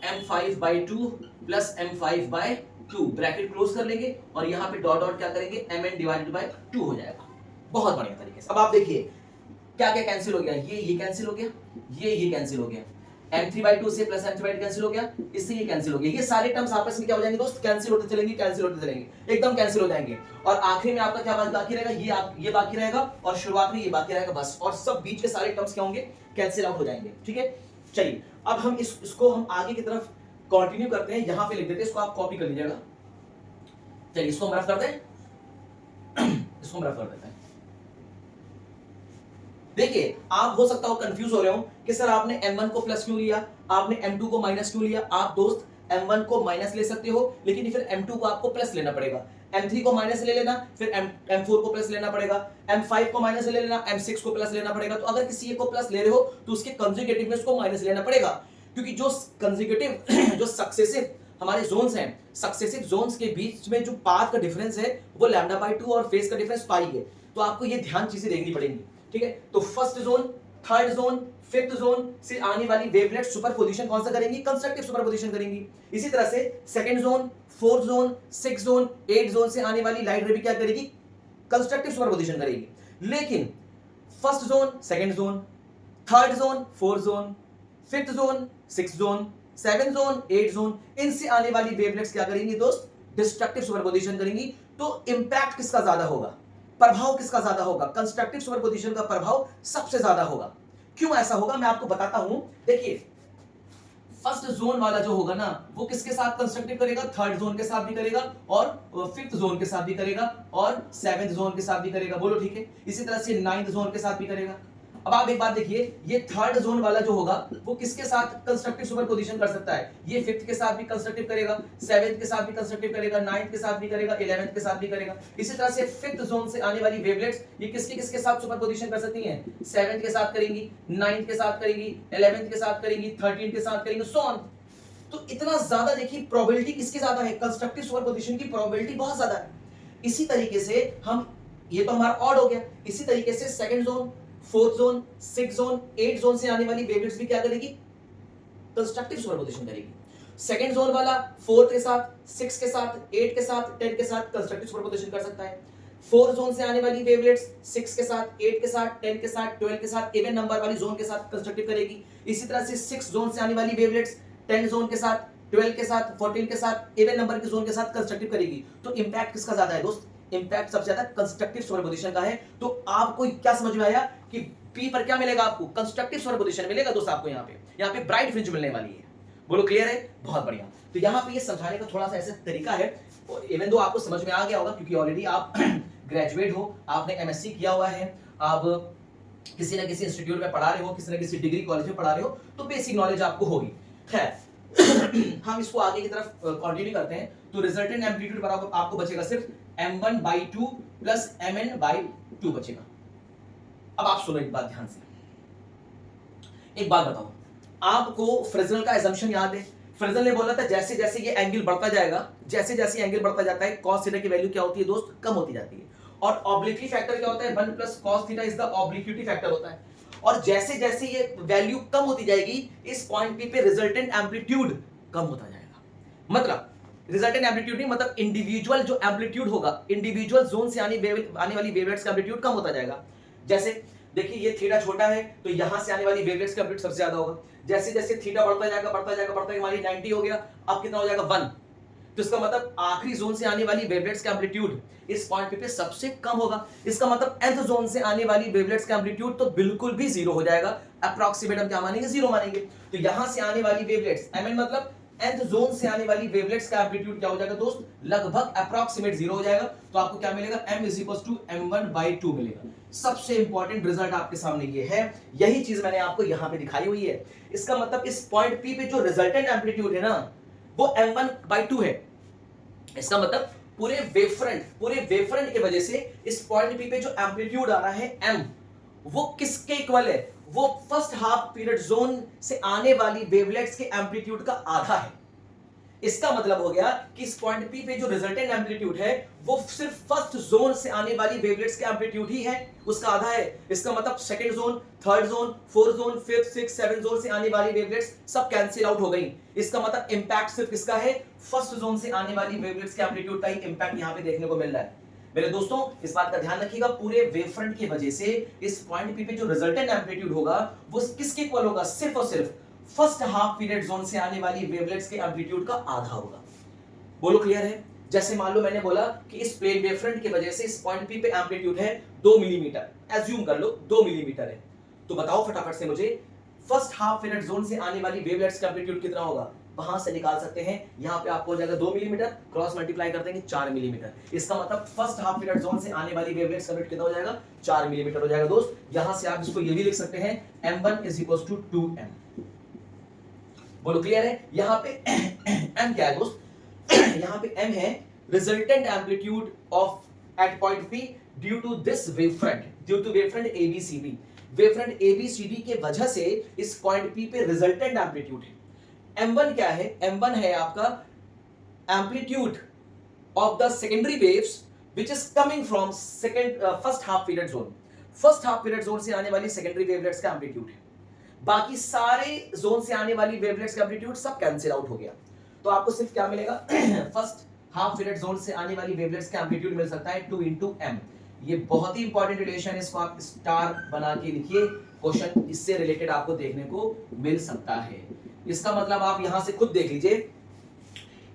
m5/2 plus m5/2 bracket close कर लेंगे और यहां पे डॉट डॉट क्या करेंगे? mn डिवाइडेड बाय 2 हो जाएगा। बहुत बढ़िया तरीके से। अब आप देखिए क्या क्या कैंसिल हो गया? ये कैंसिल हो गया, ये कैंसिल हो गया, m3/2 से प्लस m3/2 कैंसिल हो गया, इससे ये कैंसिल हो गया। ये सारे टर्म्स आपस में क्या हो जाएंगे दोस्त? कैंसिल होते चलेंगे, कैंसिल होते चलेंगे, एकदम कैंसिल हो जाएंगे। और आखिरी में आपका क्या बाकी रहेगा? ये बाकी रहेगा और शुरुआत में ये बाकी रहेगा बस। और सब बीच के सारे टर्म्स क्या होंगे? कैंसिल आउट हो जाएंगे। ठीक है, चलिए अब हम इसको हम आगे की तरफ कंटिन्यू करते हैं। यहां पे लिख देते हैं, इसको आप कॉपी कर लीजिएगा। चलिए इसको हम रफ करते हैं, इसको हम रफ कर देते हैं। देखिए आप हो सकता हो कंफ्यूज हो रहे हो कि सर आपने m1 को प्लस क्यों लिया, आपने m2 को माइनस क्यों लिया? आप दोस्त m1 को माइनस ले सकते हो, लेकिन फिर m2 को आपको प्लस लेना पड़ेगा। m3 को माइनस ले लेना, फिर m4 को प्लस लेना पड़ेगा, m5 को माइनस ले लेना, m6 को प्लस लेना पड़ेगा। तो अगर किसी एक को प्लस ले रहे हो तो उसके कंसेक्यूटिव में उसको माइनस लेना पड़ेगा, क्योंकि जो कंसेक्यूटिव जो सक्सेसिव हमारे जोन्स हैं, सक्सेसिव जोन्स के बीच में जो पाथ का डिफरेंस है वो λ/2 और फेज का डिफरेंस पाई है। तो आपको ये ध्यान चीजें देखनी पड़ेंगी। ठीक है, तो first zone, third zone, fifth zone से आने वाली वेवलेट सुपरपोजिशन कौन सा करेंगी? कंस्ट्रक्टिव सुपरपोजिशन करेंगी। इसी तरह से second zone, fourth zone, six zone, eight zone से आने वाली लाइट रे भी क्या करेगी? कंस्ट्रक्टिव सुपरपोजिशन करेगी। लेकिन first zone, second zone, third zone, fourth zone, fifth zone, six zone, seven zone, eight zone, इनसे आने वाली वेवलेट्स क्या करेंगी दोस्त? डिस्ट्रक्टिव सुपरपोजिशन करेंगी। तो इंपैक्ट किसका ज्यादा होगा? प्रभाव किसका ज्यादा होगा? कंस्ट्रक्टिव सुपरपोजिशन का प्रभाव सबसे ज्यादा होगा। क्यों ऐसा होगा मैं आपको बताता हूं। देखिए फर्स्ट जोन वाला जो होगा ना वो किसके साथ कंस्ट्रक्टिव करेगा? थर्ड जोन के साथ भी करेगा और फिफ्थ जोन के साथ भी करेगा और सेवेंथ जोन के साथ भी करेगा। बोलो ठीक है। इसी तरह से नाइन्थ जोन के साथ भी करेगा। अब आप एक बात देखिए, ये थर्ड जोन वाला जो होगा वो किसके साथ कंस्ट्रक्टिव सुपरपोजिशन कर सकता है? ये फिफ्थ के साथ भी कंस्ट्रक्टिव करेगा, सेवेंथ के साथ भी कंस्ट्रक्टिव करेगा, नाइन्थ के साथ भी करेगा, 11th के साथ भी करेगा। इसी तरह से फिफ्थ जोन से आने वाली वेवलेट्स ये किसके साथ सुपरपोजिशन कर सकती हैं? सेवेंथ के साथ करेंगी, नाइन्थ के साथ करेंगी, 11th के साथ करेंगी, 13th के साथ करेंगी, सो ऑन। तो इतना ज्यादा देखिए प्रोबेबिलिटी किसकी ज्यादा है? कंस्ट्रक्टिव सुपरपोजिशन की प्रोबेबिलिटी बहुत ज्यादा है। इसी तरीके से हम, ये तो हमारा ऑड हो गया। इसी तरीके से second zone, fourth zone, six zone, eight zone से आने वाली वेवलेट्स भी क्या करेगी? कंस्ट्रक्टिव सुपरपोजिशन करेगी। सेकंड जोन वाला फोर्थ के साथ, सिक्स के साथ, एट के साथ, 10 के साथ कंस्ट्रक्टिव सुपरपोजिशन कर सकता है। फोर्थ जोन से आने वाली वेवलेट्स सिक्स के साथ, एट के साथ, 10 के साथ, 12 के साथ, इवन नंबर वाली जोन के साथ कंस्ट्रक्टिव करेगी। इसी तरह से सिक्स जोन से आने वाली वेवलेट्स 10 जोन के साथ, 12 के साथ, 14 के साथ, इवन नंबर के जोन के साथ कंस्ट्रक्टिव करेगी। तो इंपैक्ट किसका ज्यादा है दोस्त? इंपैक्ट सबसे ज्यादा कंस्ट्रक्टिव सुपरपोजिशन का है। तो आपको क्या समझ में आया कि P पर क्या मिलेगा आपको? कंस्ट्रक्टिव सुपरपोजिशन मिलेगा दोस्त आपको। यहाँ पे ब्राइट फ्रिंज मिलने वाली है। बोलो क्लियर है? बहुत बढ़िया। तो यहाँ पे ये समझाने का थोड़ा सा ऐसा तरीका है इवन दो आपको समझ में आ गया होगा क्योंकि ऑलरेडी आप ग्रेजुएट हो, आपने एमएससी किया हुआ है, आप किसी ना किसी इंस्टीट्यूट में पढ़ा रहे हो, किसी ना किसी डिग्री कॉलेज में पढ़ा रहे हो, तो बेसिक नॉलेज आपको होगी। खैर हम इसको आगे की तरफ कंटिन्यू करते हैं। तो रिजल्टेंट एम्पलीट्यूड बराबर आपको बचेगा सिर्फ m1/2 प्लस mn/2 बचेगा। अब आप सुनो एक बात ध्यान से, एक बात बताओ, आपको फ्रेस्नेल का assumption याद है? फ्रेस्नेल ने बोला था जैसे जैसे ये एंगल बढ़ता जाएगा, जैसे जैसे एंगल बढ़ता जाता है cos थीटा की वैल्यू क्या होती है दोस्त? कम होती जाती है। और ऑब्लिक्विटी फैक्टर क्या होता है? 1 plus cos theta is the obliquity factor होता है। और जैसे जैसे ये वैल्यू कम होती जाएगी, इस पॉइंट P पे रिजल्टेंट एम्पलीट्यूड कम होता जाएगा। मतलब रिजल्टेंट एम्पलीट्यूड नहीं, मतलब इंडिविजुअल जो एम्पलीट्यूड होगा, इंडिविजुअल जोन से आने वाली वेवलेट्स का एम्पलीट्यूड कम होता जाएगा। जैसे देखिए ये थीटा छोटा है तो यहां से आने वाली वेवलेट्स का एम्पलीट्यूड सबसे ज्यादा होगा। जैसे जैसे थीटा बढ़ता जाएगा हमारी 90 हो गया, अब कितना हो जाएगा 1। तो इसका मतलब आखिरी जोन से आने वाली वेवलेट्स का एम्पलीट्यूड इस पॉइंट पे सबसे कम होगा। इसका मतलब nth जोन से आने वाली वेवलेट्स का एम्पलीट्यूड तो बिल्कुल भी जीरो हो जाएगा। अप्रॉक्सीमेट हम क्या मानेंगे? जीरो मानेंगे। तो यहां से आने वाली वेवलेट्स mn मतलब nth जोन से आने वाली वेवलेट्स का एम्पलीट्यूड क्या हो जाएगा दोस्त? लगभग अप्रॉक्सीमेट जीरो हो जाएगा। तो आपको क्या मिलेगा? m = m1/2 मिलेगा। सबसे इंपॉर्टेंट रिजल्ट आपके सामने ये है, यही चीज मैंने आपको यहां पे दिखाई हुई है। इसका मतलब इस पॉइंट P पे जो रिजल्टेंट एम्पलीट्यूड है ना, वो m1/2 है। इसका मतलब पूरे वेवफ्रंट की वजह से इस पॉइंट P पे जो एम्पलीट्यूड आ रहा है m, वो किसके इक्वल है? वो फर्स्ट हाफ पीरियड जोन से आने वाली वेवलेट्स के एम्पलीट्यूड का आधा है। इसका मतलब हो गया कि इस पॉइंट P पे जो रिजल्टेंट एम्पलीट्यूड है वो सिर्फ फर्स्ट जोन से आने वाली वेवलेट्स के एम्पलीट्यूड ही है, उसका आधा है। इसका मतलब second zone, third zone, fourth zone, fifth, sixth, seventh zone से आने वाली वेवलेट्स सब कैंसिल आउट हो गई। इसका मतलब इंपैक्ट सिर्फ किसका है? फर्स्ट जोन से आने वाली वेवलेट्स के एम्पलीट्यूड का ही इंपैक्ट यहां पे देखने को मिल रहा है। मेरे दोस्तों इस बात का ध्यान रखिएगा, पूरे वेवफ्रंट की वजह से इस पॉइंट P पे जो रिजल्टेंट एम्पलीट्यूड होगा वो किसके इक्वल होगा? सिर्फ और सिर्फ फर्स्ट हाफ पीरियड जोन से आने वाली वेवलेट्स के एम्पलीट्यूड का आधा होगा। बोलो क्लियर है? जैसे मान लो मैंने बोला कि इस प्लेन वेवफ्रंट की वजह से इस पॉइंट P पे एम्पलीट्यूड है 2 मिलीमीटर, एज्यूम कर लो 2 मिलीमीटर है। तो बताओ फटाफट से मुझे फर्स्ट हाफ पीरियड जोन से आने वाली वेवलेट्स का एम्पलीट्यूड कितना होगा? वहां से निकाल सकते हैं। यहां पे आपको हो जाएगा 2 मिलीमीटर, क्रॉस मल्टीप्लाई कर देंगे 4 मिलीमीटर। इसका मतलब फर्स्ट हाफ पीरियड जोन से आने वाली वेवलेट्स का एम्पलीट्यूड कितना हो जाएगा? 4 मिलीमीटर हो जाएगा दोस्त। यहां से आप इसको ये भी लिख सकते हैं m1 = 2m। बोलो क्लियर है? यहां पे m क्या है दोस्त? यहां पे m है resultant amplitude of at point P due to this wavefront, due to wavefront ABCD। Wavefront ABCD के वजह से इस पॉइंट P पे रिजल्टेंट एम्पलीट्यूड है। m1 क्या है? m1 है आपका amplitude of the secondary waves which is coming from first half period zone. First half period zone से आने वाली सेकेंडरी वेवलेट्स का एम्पलीट्यूड है। बाकी सारे जोन से आने वाली वेवलेट्स का एम्पलीट्यूड सब कैंसिल आउट हो गया। तो आपको सिर्फ क्या मिलेगा? फर्स्ट हाफ पीरियड जोन से आने वाली वेवलेट्स का एम्पलीट्यूड मिल सकता है 2 × m। ये बहुत ही इंपॉर्टेंट रिलेशन है, इसको आप स्टार बना के लिखिए, क्वेश्चन इससे रिलेटेड आपको देखने को मिल सकता है। इसका मतलब आप यहां से खुद देख लीजिए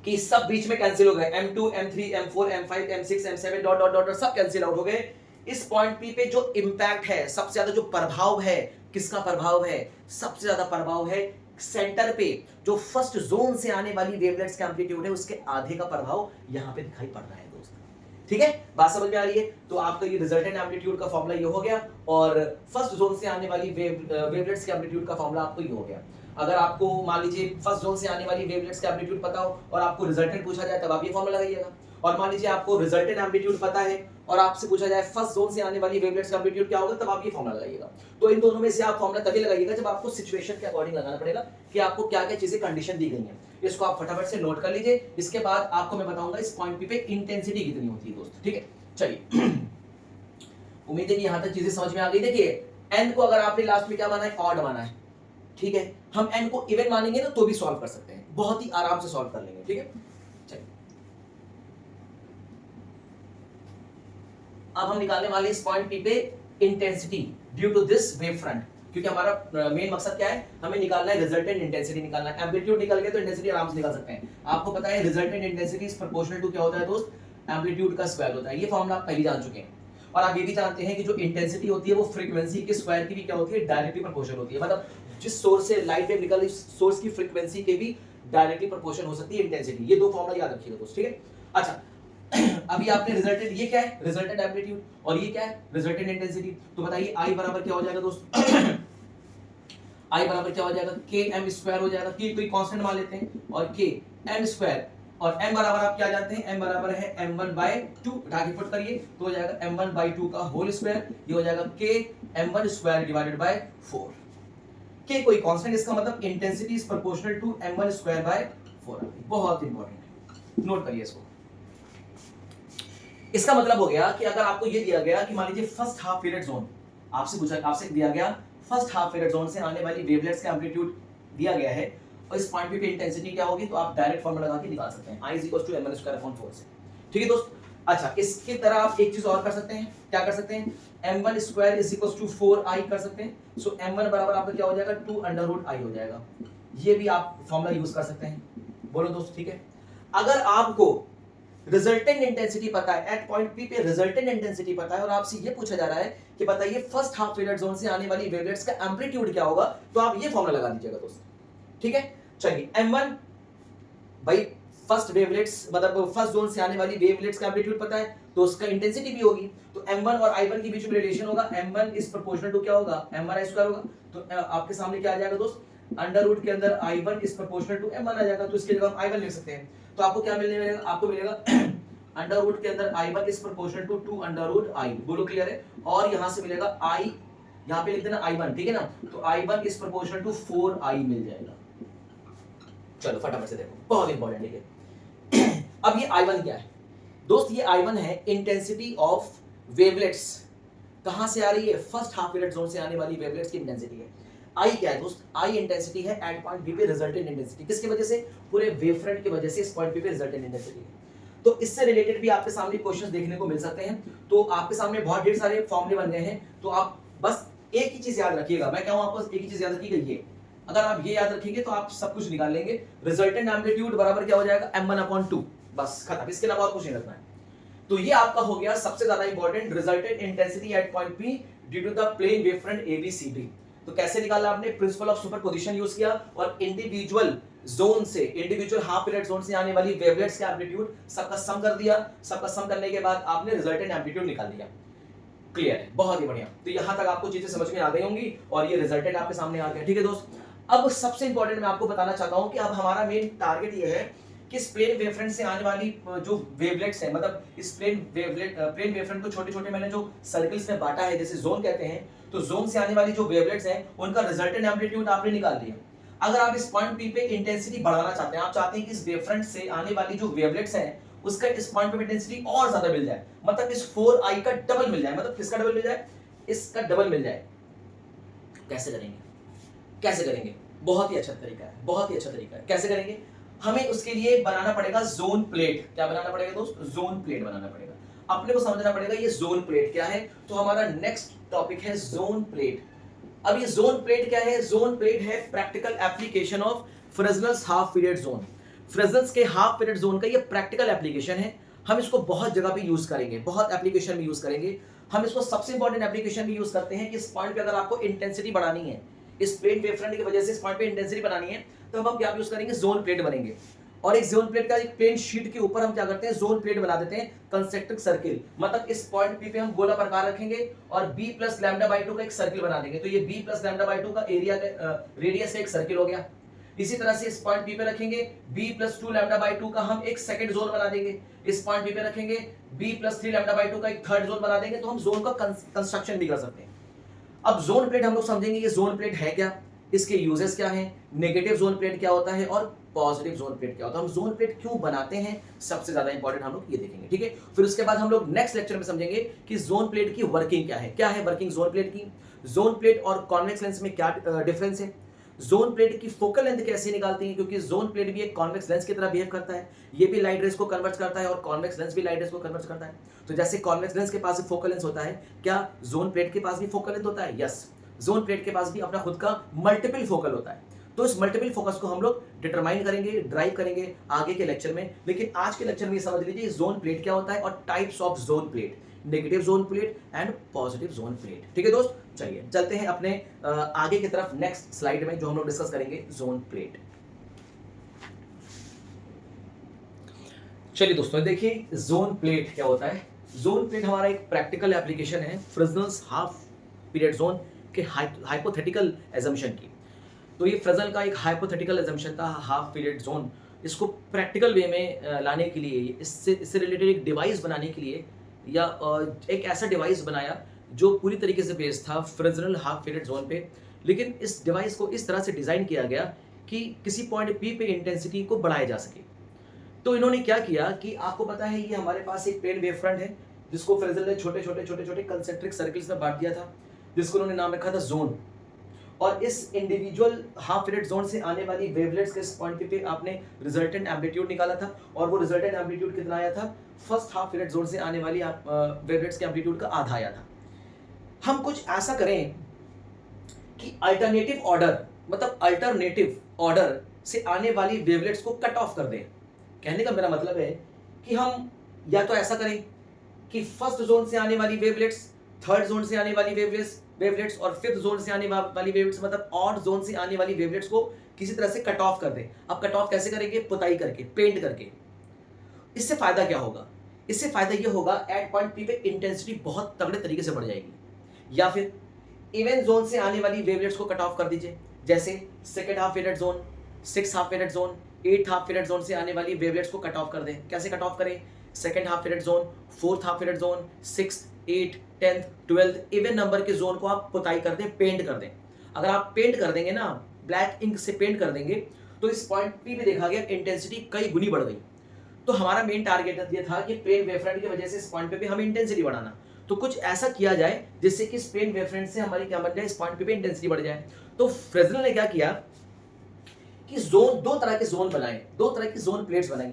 कि सब बीच में कैंसिल हो गए, m2, m3, m4, m5, m6, m7 dot dot dot सब कैंसिल आउट हो गए। इस पॉइंट P पे जो इंपैक्ट है, सबसे ज्यादा जो प्रभाव है, किसका प्रभाव है? सबसे ज्यादा प्रभाव है सेंटर पे, जो फर्स्ट जोन से आने वाली वेवलेट्स का एम्पलीट्यूड है उसके आधे का प्रभाव यहां पे दिखाई पड़ रहा है दोस्त। ठीक है, बात समझ में आ रही है? तो आपका ये रिजल्टेंट एम्पलीट्यूड का फॉर्मूला ये हो गया और फर्स्ट जोन से आने वाली वेवलेट्स के एम्पलीट्यूड का फॉर्मूला आपको ये हो गया। अगर आपको मान लीजिए फर्स्ट जोन से आने वाली वेवलेट्स का एम्पलीट्यूड पता हो और आपको रिजल्टेंट पूछा जाए तब आप ये फॉर्मूला लगाइएगा। और मान लीजिए आपको रिजल्टेंट एम्पलीट्यूड पता है और आपसे पूछा जाए फर्स्ट जोन से आने वाली वेवलेट्स का एम्पलीट्यूड क्या होगा, तब आप ये फॉर्मूला लगाइएगा। तो इन दोनों में से आप फॉर्मूला तभी लगाइएगा जब आपको सिचुएशन के अकॉर्डिंग लगाना पड़ेगा कि आपको क्या-क्या चीजें कंडीशन दी गई हैं। इसको आप फटाफट से नोट कर लीजिए। इसके बाद आपको मैं बताऊंगा इस पॉइंट P पे इंटेंसिटी कितनी होती है दोस्त। ठीक है, चलिए उम्मीद है कि यहां तक चीजें समझ में आ गई। देखिए n को अगर आपने लास्ट में क्या माना है? ऑड माना है। ठीक है, हम n को इवन मानेंगे ना तो भी सॉल्व कर सकते हैं, बहुत ही आराम से सॉल्व कर लेंगे। ठीक है, चलिए अब हम निकालने वाले इस पॉइंट P पे intensity due to this wave front, क्योंकि हमारा मेन मकसद क्या है? हमें निकालना है रिजल्टेंट इंटेंसिटी निकालना है। एम्पलीट्यूड निकल गया तो इंटेंसिटी आराम से निकाल सकते हैं। आपको पता है resultant intensity is proportional to क्या होता है दोस्त? एम्पलीट्यूड का स्क्वायर होता है। ये फॉर्मूला आप पहले जान चुके हैं। और आप ये भी जानते हैं कि जो इंटेंसिटी होती है वो फ्रीक्वेंसी के स्क्वायर की भी क्या होती है? डायरेक्टली प्रोपोर्शनल होती है। मतलब जिस सोर्स से लाइट वेव निकल रही सोर्स की फ्रीक्वेंसी के भी डायरेक्टली प्रोपोर्शनल हो सकती है इंटेंसिटी। ये दो फॉर्मूला याद रखिएगा दोस्त। ठीक है, अच्छा, अभी आपने रिजल्टेंट, ये क्या है रिजल्टेंट एम्पलीट्यूड और ये क्या है रिजल्टेंट इंटेंसिटी। तो बताइए आई बराबर क्या हो जाएगा दोस्तों? आई बराबर क्या हो जाएगा? के एम स्क्वायर हो जाएगा, के कोई कांस्टेंट मान लेते हैं और के एम स्क्वायर, और m बराबर आप क्या जानते हैं? m बराबर है m1/2, उठा के पुट करिए तो हो जाएगा m1/2 का होल स्क्वायर, ये हो जाएगा k m1 square divided by 4। k कोई कांस्टेंट, इसका मतलब intensity is proportional to m1 square by 4। बहुत इंपॉर्टेंट है, नोट करिए इसको। इसका मतलब हो गया कि अगर आपको ये दिया गया कि मान लीजिए फर्स्ट हाफ पीरियड जोन, आपसे दिया गया फर्स्ट हाफ पीरियड जोन से आने वाली वेवलेट्स का एम्पलीट्यूड दिया गया है और इस पॉइंट पे इंटेंसिटी क्या होगी, तो आप डायरेक्ट फॉर्मूला लगा के निकाल सकते हैं, I = m1/4 से। ठीक है दोस्त। अच्छा, इसकी तरह आप एक चीज और कर सकते हैं, क्या कर सकते हैं? m1 square is equal to 4i कर सकते हैं। सो m1 बराबर आपका क्या हो जाएगा? 2√i हो जाएगा। ये भी आप फॉर्मूला यूज कर सकते हैं। बोलो दोस्त, ठीक है। अगर आपको रिजल्टेंट इंटेंसिटी पता है, एट पॉइंट पी पे रिजल्टेंट इंटेंसिटी पता है और आपसे ये पूछा जा रहा है कि बताइए फर्स्ट हाफ पीरियड जोन से आने वाली वेवलेट्स का एम्पलीट्यूड क्या होगा, तो आप ये फॉर्मूला लगा दीजिएगा दोस्त। ठीक है, चलिए m1 भाई फर्स्ट वेवलेट्स मतलब फर्स्ट जोन से आने वाली वेवलेट्स का एम्पलीट्यूड पता है तो उसका इंटेंसिटी भी होगी, तो m1 और i1 के बीच में रिलेशन होगा, m1 इज प्रोपोर्शनल टू क्या होगा? m1i² होगा। तो आपके सामने क्या आ जाएगा दोस्त? अंडर रूट के अंदर i1 is proportional to m1 आ जाएगा, तो इसके जगह हम i1 लिख सकते हैं। तो आपको क्या मिलने मिलेगा? आपको मिलेगा अंडर रूट के अंदर i1 is proportional to 2√i। बोलो क्लियर है? और यहां से मिलेगा i, यहां पे लिख देना i1, ठीक है ना, तो i1 is proportional to 4i मिल जाएगा। चलो फटाफट से देखो, बहुत इंपॉर्टेंट है। अब ये I1 क्या है दोस्त? ये I1 है इंटेंसिटी ऑफ वेवलेट्स। कहां से आ रही है? फर्स्ट हाफ पीरियड जोन से आने वाली वेवलेट्स की इंटेंसिटी है। I क्या है दोस्त? I इंटेंसिटी है एट पॉइंट बी पे रिजल्टेंट इंटेंसिटी। किसकी वजह से? पूरे वेवफ्रंट की वजह से इस पॉइंट बी पे रिजल्टेंट इंटेंसिटी है। तो इससे रिलेटेड भी आपके सामने क्वेश्चंस देखने को मिल सकते हैं। तो आपके सामने बहुत ढेर सारे फॉर्मूले बन गए हैं, तो आप बस एक ही चीज याद रखिएगा, मैं कहूं आपको एक ही चीज याद रखिएगा, ये अगर आप ये याद रखेंगे तो आप सब कुछ निकाल लेंगे। रिजल्टेंट एम्पलीट्यूड बराबर क्या हो जाएगा? m1/2, बस खत्म, इसके अलावा और कुछ नहीं रखना है। तो ये आपका हो गया सबसे ज्यादा important, resultant intensity at point P due to the plane wavefront ABCD। तो कैसे निकाला आपने? प्रिंसिपल ऑफ सुपरपोजिशन यूज किया और इंडिविजुअल जोन से, इंडिविजुअल हाफ पीरियड जोन से आने वाली वेवलेट्स का एम्पलीट्यूड सबका सम कर दिया। सबका सम करने के बाद आपने रिजल्टेंट एम्पलीट्यूड निकाल दिया। क्लियर है? बहुत ही बढ़िया। तो यहां तक आपको चीजें समझ में आ गई होंगी और ये रिजल्टेंट आपके सामने आ गया। ठीक है दोस्त, अब सबसे इंपॉर्टेंट मैं आपको बताना चाहता हूं कि अब हमारा मेन टारगेट ये है कि इस प्लेन वेवफ्रंट से आने वाली जो वेवलेट्स हैं, मतलब इस प्लेन वेवफ्रंट को छोटे छोटे मैंने जो सर्कल्स में बांटा है, जैसे जोन कहते हैं, तो जोन से आने वाली जो वेवलेट्स हैं उनका रिजल्टेंट एम्पलीट्यूड आपने निकाल दिया। अगर आप इस पॉइंट पी पे इंटेंसिटी बढ़ाना चाहते हैं, आप चाहते हैं कि इस वेवफ्रंट से आने वाली जो वेवलेट्स हैं उसका इस पॉइंट पे इंटेंसिटी और ज्यादा मिल जाए, मतलब इस 4i का डबल मिल जाए, मतलब किसका डबल मिल जाए? इसका डबल मिल जाए। कैसे करेंगे? कैसे करेंगे? बहुत ही अच्छा तरीका है, बहुत ही अच्छा तरीका है। कैसे करेंगे? हमें उसके लिए बनाना पड़ेगा जोन प्लेट। क्या बनाना पड़ेगा दोस्त? जोन प्लेट बनाना पड़ेगा। अपने को समझना पड़ेगा ये जोन प्लेट क्या है। तो हमारा नेक्स्ट टॉपिक है जोन प्लेट। अब ये जोन प्लेट क्या है? जोन प्लेट है practical application of Fresnel's half period zone. Fresnel's के हाफ पीरियड जोन का ये प्रैक्टिकल एप्लीकेशन है। हम इसको बहुत जगह पे यूज करेंगे, बहुत एप्लीकेशन में यूज करेंगे। हम इसको सबसे इंपॉर्टेंट एप्लीकेशन में यूज करते हैं कि इस पॉइंट पे अगर आपको इंटेंसिटी बढ़ानी है, इस प्लेन वेवफ्रंट की वजह से इस पॉइंट पे इंटेंसिटी बनानी है, तो हम क्या यूज करेंगे? जोन प्लेट बनेंगे। और एक जोन प्लेट का एक प्लेन शीट के ऊपर हम क्या करते हैं? जोन प्लेट बना देते हैं कंसेंट्रिक सर्किल, मतलब इस पॉइंट पी पे हम गोला प्रकार रखेंगे और b प्लस λ/2 का एक सर्किल बना देंगे। तो ये b प्लस λ/2 का एरिया रेडियस का एक सर्किल हो गया। इसी तरह से इस पॉइंट पी पे रखेंगे b प्लस 2λ/2 का हम एक सेकंड जोन बना देंगे। इस पॉइंट पी पे रखेंगे b प्लस 3λ/2 का एक थर्ड जोन बना देंगे। तो हम जोन का कंस्ट्रक्शन भी कर सकते हैं। अब जोन प्लेट हम लोग समझेंगे ये जोन प्लेट है क्या, इसके यूजेस क्या हैं, नेगेटिव जोन प्लेट क्या होता है और पॉजिटिव जोन प्लेट क्या होता है, हम जोन प्लेट क्यों बनाते हैं, सबसे ज्यादा इंपॉर्टेंट हम लोग ये देखेंगे। ठीक है, फिर उसके बाद हम लोग नेक्स्ट लेक्चर में समझेंगे कि जोन प्लेट की वर्किंग क्या है वर्किंग जोन प्लेट की, जोन प्लेट और कॉन्वेक्स लेंस में क्या डिफरेंस है, जोन प्लेट की फोकल लेंथ कैसे निकालते हैं, क्योंकि जोन प्लेट भी एक कॉन्वेक्स लेंस की तरह बिहेव करता है। ये भी लाइट रेज को कन्वर्ट करता है और कॉन्वेक्स लेंस भी लाइट रेज को कन्वर्ट करता है। तो जैसे कॉन्वेक्स लेंस के पास फोकल लेंस होता है, क्या जोन प्लेट के पास भी फोकल लेंथ होता है? यस, जोन प्लेट के पास भी अपना खुद का मल्टीपल फोकल होता है। तो इस मल्टीपल फोकस को हम लोग डिटरमाइन करेंगे, ड्राइव करेंगे आगे के लेक्चर में। लेकिन आज के लेक्चर में ये समझ लीजिए जोन प्लेट क्या होता है और types of zone plate, negative zone plate and positive zone plate. ठीक है दोस्त, चलिए चलते हैं अपने आगे की तरफ नेक्स्ट स्लाइड में, जो हम लोग डिस्कस करेंगे जोन प्लेट। चलिए दोस्तों, देखिए जोन प्लेट क्या होता है। जोन प्लेट हमारा एक प्रैक्टिकल एप्लीकेशन है फ्रिजनल्स हाफ पीरियड जोन के हाइपोथेटिकल एजम्पशन की। तो ये फ्रजल का एक हाइपोथेटिकल एजम्पशन था, हाफ पीरियड जोन। इसको प्रैक्टिकल वे में लाने के लिए, इससे रिलेटेड एक डिवाइस बनाने के लिए, या एक ऐसा डिवाइस बनाया जो पूरी तरीके से बेस्ड था फ्रिजनल हाफ पीरियड जोन पे। लेकिन इस डिवाइस को इस तरह से डिज़ाइन किया गया कि किसी पॉइंट पी पे इंटेंसिटी को बढ़ाया जा सके। तो इन्होंने क्या किया कि आपको पता है, ये हमारे पास एक प्लेन वेव फ्रंट है जिसको फ्रेजल ने छोटे छोटे छोटे छोटे कंसेंट्रिक सर्कल्स में बांट दिया था, जिसको उन्होंने नाम रखा था जोन। और इस इंडिविजुअल हाफ पीरियड जोन से आने वाली वेवलेट्स के इस पॉइंट पे आपने रिजल्टेंट एम्पलीट्यूड निकाला था, और वो रिजल्टेंट एम्पलीट्यूड कितना आया था, फर्स्ट हाफ पीरियड जोन से आने वाली वेवलेट्स के एम्पलीट्यूड का आधा आया था। हम कुछ ऐसा करें कि अल्टरनेटिव ऑर्डर, मतलब अल्टरनेटिव ऑर्डर से आने वाली वेवलेट्स को कट ऑफ कर दें। कहने का मेरा मतलब है कि हम या तो ऐसा करें कि फर्स्ट जोन से आने वाली वेवलेट्स, थर्ड जोन से आने वाली वेवलेट्स और फिफ्थ जोन से आने वाली वेवलेट्स, मतलब ऑड जोन से आने वाली वेवलेट्स को किसी तरह से कट ऑफ कर दें। अब कट ऑफ कैसे करेंगे? पुताई करके, पेंट करके। इससे फायदा क्या होगा? इससे फायदा ये होगा, एट पॉइंट पी पे इंटेंसिटी बहुत तगड़े तरीके से बढ़ जाएगी। या फिर इवन जोन से आने वाली वेवलेट्स को कट ऑफ कर दीजिए, जैसे second half period zone, six half period zone, at half period zone से आने वाली वेवलेट्स को कट ऑफ कर दें। कैसे कट ऑफ करें? Second half period zone, fourth half period zone, six, 8, 10, 12 even number के जोन को आप पुताई कर दें, पेंट कर दें। अगर आप पेंट कर देंगे ना, ब्लैक इंक से पेंट कर देंगे, तो इस पॉइंट पी पे देखा गया इंटेंसिटी कई गुनी बढ़ गई। तो हमारा मेन टारगेट ये था कि प्लेन वेवफ्रंट की वजह से इस पॉइंट पे भी हमें इंटेंसिटी बढ़ाना। तो कुछ ऐसा किया जाए जिससे कि इस प्लेन वेवफ्रंट से हमारी क्या बन जाए, इस पॉइंट पे भी इंटेंसिटी बढ़ जाए। तो फ्रेस्नेल ने क्या किया कि जोन, दो तरह के जोन बनाए, दो तरह की जोन प्लेट्स बनाई।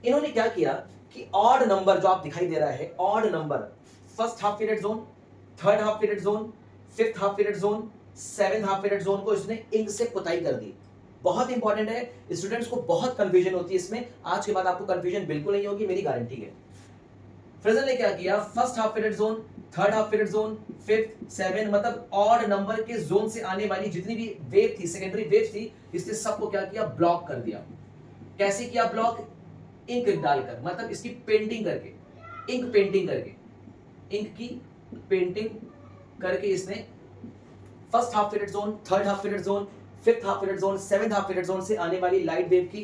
इन्होंने क्या किया कि ऑड नंबर जो आप दिखाई दे रहा है, odd number, first half period zone, third half period zone, fifth half period zone, seventh half period zone को इसने इंक से पुताई कर दी। बहुत इंपॉर्टेंट है, स्टूडेंट्स को बहुत कंफ्यूजन होती है इसमें। आज के बाद आपको कंफ्यूजन बिल्कुल नहीं होगी, मेरी गारंटी है। फ्रेस्नेल ने क्या किया, first half period zone, third half period zone, fifth, seven, मतलब ऑड नंबर के जोन से आने वाली जितनी भी वेव थी, सेकेंडरी वेव थी, इसने सबको क्या किया, ब्लॉक कर दिया। कैसे किया ब्लॉक? इंक डालकर, मतलब इसकी पेंटिंग करके, इंक पेंटिंग करके, इंक की पेंटिंग करके इसने first half period zone, third half period zone, fifth half period zone, seventh half period zone से आने वाली लाइट वेव की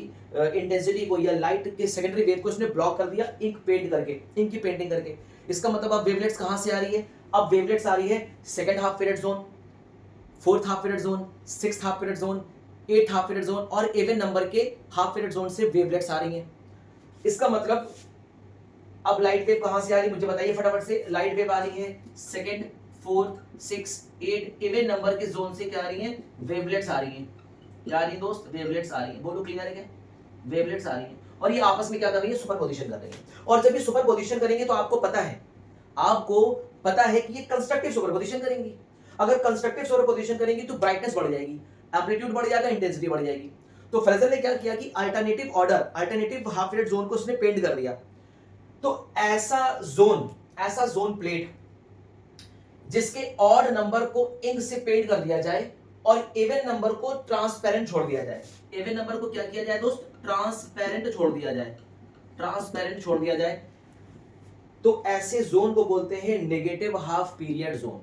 इंटेंसिटी को या लाइट के सेकेंडरी वेव को इसने ब्लॉक कर दिया, इंक पेंट करके, इंक की पेंटिंग करके। इसका मतलब अब वेवलेट्स कहां से आ रही है? अब वेवलेट्स आ रही है second half period zone, fourth half period zone, sixth half period zone, at half period zone और इवन नंबर के हाफ पीरियड जोन से वेवलेट्स आ रही हैं। इसका मतलब अब लाइट वेव कहां से आ रही है, मुझे बताइए फटाफट से। लाइट वेव आ रही है second, fourth, six, eight even number के जोन से क्या आ रही है, वेवलेट्स आ रही हैं। क्या आ रही है दोस्त? वेवलेट्स आ रही है। बोलो क्लियर है क्या? वेवलेट्स आ रही हैं और ये आपस में क्या कर रही है, सुपर पोजिशन कर रही है। और जब ये सुपर पोजिशन करेंगे तो आपको पता है, आपको पता है कि ये कंस्ट्रक्टिव सुपर पोजिशन करेंगी। अगर कंस्ट्रक्टिव सुपर पोजिशन करेंगी तो ब्राइटनेस बढ़ जाएगी, एम्पलीट्यूड बढ़ जाएगा, इंटेंसिटी बढ़ जाएगी। तो फ्रेस्नेल ने क्या किया कि alternative order, alternative half period zone को उसने पेंट कर दिया। तो ऐसा जोन प्लेट जिसके ऑड नंबर को इंक से पेंट कर दिया जाए और इवन नंबर को ट्रांसपेरेंट छोड़ दिया जाए। इवन नंबर को क्या किया जाए दोस्त? ट्रांसपेरेंट छोड़ दिया जाए, ट्रांसपेरेंट छोड़ दिया जाए। तो ऐसे जोन को बोलते हैं नेगेटिव हाफ पीरियड जोन।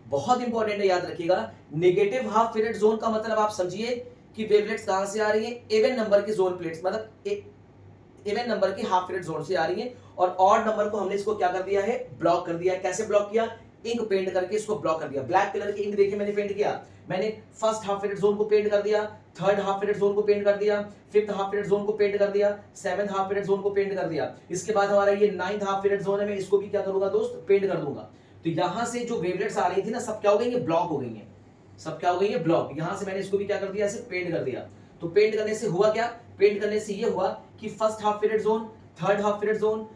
बहुत इंपॉर्टेंट है, याद रखिएगा। नेगेटिव हाफ पीरियड जोन का मतलब आप समझिए कि वेवलेट्स कहां से आ रही है, इवन नंबर की जोन प्लेट्स, मतलब इवन नंबर की हाफ पीरियड जोन से आ रही है। और ऑड नंबर को हमने इसको क्या कर दिया है, ब्लॉक कर दिया। कैसे ब्लॉक किया? इंक पेंट करके इसको ब्लॉक कर दिया। ब्लैक कलर की इंक देखिए मैंने पेंट किया, मैंने फर्स्ट हाफ पीरियड जोन को पेंट कर दिया, थर्ड हाफ पीरियड जोन को पेंट कर दिया, फिफ्थ हाफ पीरियड जोन को पेंट कर दिया, सेवेंथ हाफ पीरियड जोन को पेंट कर दिया। इसके बाद हमारा ये नाइन्थ हाफ पीरियड जोन है, मैं इसको भी क्या करूंगा दोस्त, पेंट कर दूंगा। तो यहां से जो वेवलेट्स आ रही थी ना, सब क्या हो गई है, ब्लॉक हो गई है। सब क्या हो गई है, ब्लॉक। यहां से मैंने इसको भी क्या कर दिया, ऐसे पेंट कर दिया। तो पेंट करने से हुआ क्या? पेंट करने से ये हुआ कि first half period zone, third half period zone,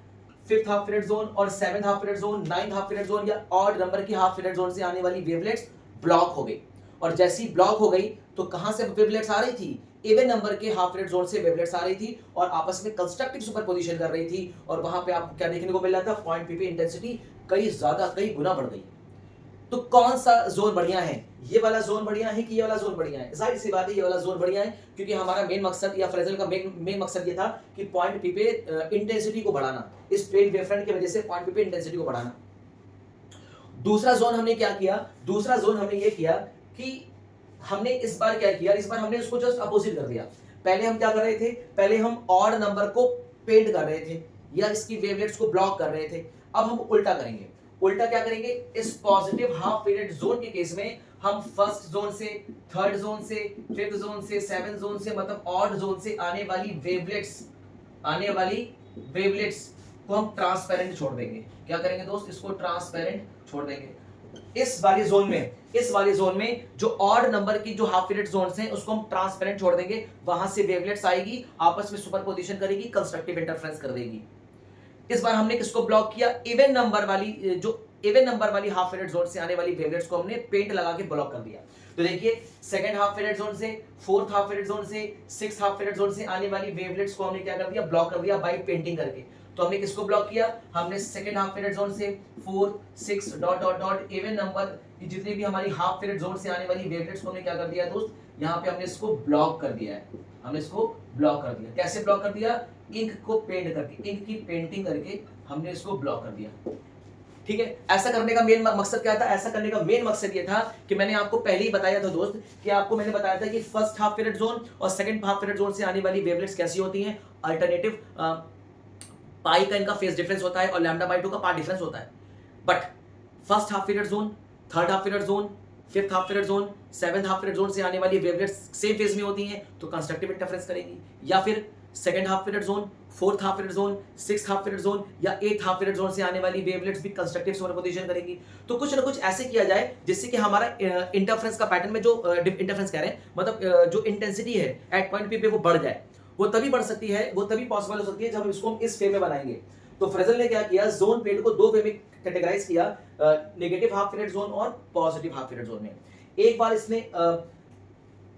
fifth half period zone और seventh half period zone, ninth half period zone या ऑड नंबर की हाफ पीरियड जोन से आने वाली वेवलेट्स ब्लॉक हो गई। और जैसी ब्लॉक हो गई तो कहां से वेवलेट्स आ रही थी, इवन नंबर के हाफ पीरियड जोन से वेवलेट्स आ रही थी और आपस में कंस्ट्रक्टिव सुपरपोजिशन कर रही थी। और वहां पे आपको क्या देखने को मिल रहा था, पॉइंट पी पे इंटेंसिटी कई गुना बढ़ गई। तो कौन सा जोन बढ़िया है, ये वाला जोन बढ़िया है कि ये वाला जोन बढ़िया है? जाहिर सी बात है ये वाला जोन बढ़िया है, क्योंकि हमारा मेन मकसद या फ्रेजल का मेन मकसद ये था कि पॉइंट पी पे इंटेंसिटी को बढ़ाना, इस प्लेन वेवफ्रंट की वजह से पॉइंट पी पे इंटेंसिटी को बढ़ाना। दूसरा जोन हमने क्या किया, दूसरा जोन हमने ये किया कि हमने इस बार क्या किया, इस बार हमने उसको जस्ट अपोजिट कर दिया। पहले हम क्या कर रहे थे, पहले हम ऑड नंबर को पेंट कर रहे थे या इसकी वेवलेट्स को ब्लॉक कर रहे थे। अब हम उल्टा करेंगे। उल्टा क्या करेंगे, इस पॉजिटिव हाफ पीरियड जोन के केस में हम फर्स्ट जोन से, थर्ड जोन से, फिफ्थ जोन से, सेवन जोन से, मतलब ऑड जोन से आने वाली वेवलेट्स को हम ट्रांसपेरेंट छोड़ देंगे। क्या करेंगे दोस्त, इसको ट्रांसपेरेंट छोड़ देंगे। इस वाले जोन में जो ऑड नंबर की जो हाफ पीरियड जोन्स हैं उसको हम ट्रांसपेरेंट छोड़ देंगे। वहां से वेवलेट्स आएगी, आपस में सुपरपोजिशन करेगी, कंस्ट्रक्टिव इंटरफेरेंस कर देगी। इस बार हमने किसको ब्लॉक किया, इवन नंबर वाली हाफ पीरियड जोन से आने वाली वेवलेट्स को हमने पेंट लगा के ब्लॉक कर दिया। तो देखिए सेकंड हाफ पीरियड जोन से, फोर्थ हाफ पीरियड जोन से, सिक्स्थ हाफ पीरियड जोन से आने वाली वेवलेट्स को हमने क्या कर दिया, ब्लॉक कर दिया बाय पेंटिंग करके। तो हमने किसको ब्लॉक किया, हमने सेकंड हाफ पीरियड जोन से 4 6 dot dot dot even number की जितनी भी हमारी हाफ पीरियड जोन से आने वाली वेवलेट्स को हमने क्या कर दिया दोस्त, यहाँ पे हमने इसको ब्लॉक कर दिया है। हमने इसको ब्लॉक कर दिया, कैसे ब्लॉक कर दिया, इंक को पेंट करके, इंक की पेंटिंग करके हमने इसको ब्लॉक कर दिया। ठीक है, ऐसा करने का मेन मकसद क्या था, ऐसा करने का मेन मकसद ये था कि मैंने आपको पहले ही बताया था दोस्त, कि आपको मैंने बताया था कि फर्स्ट हाफ पीरियड जोन और सेकंड हाफ पीरियड जोन से आने वाली वेवलेट्स कैसी होती हैं, अल्टरनेटिव पाई का इनका फेज डिफरेंस होता है और लैम्डा बाय 2 का पार्ट डिफरेंस होता है। But first half period zone, third half period zone, fifth half period zone, seventh half period zone से आने वाली वेवलेट्स सेम फेज में होती हैं तो कंस्ट्रक्टिव इंटरफेरेंस करेंगी, या फिर second half period zone, fourth half period zone, sixth half period zone या एथ हाफ पीरियड जोन से आने वाली वेवलेट्स भी कंस्ट्रक्टिव सुपरपोजिशन करेंगी। तो कुछ ना कुछ ऐसे किया जाए जिससे कि हमारा इंटरफेरेंस का पैटर्न में जो इंटरफेरेंस कह रहे हैं, मतलब जो इंटेंसिटी है एट पॉइंट पी पे वो बढ़ जाए। वो तभी बढ़ सकती है, वो तभी पॉसिबल हो सकती है जब इसको हम इस वे में बनाएंगे। तो फ्रेजल ने क्या किया, जोन प्लेट को दो वे में कैटेगराइज किया, नेगेटिव हाफ पीरियड जोन और पॉजिटिव हाफ पीरियड जोन में। एक बार इसने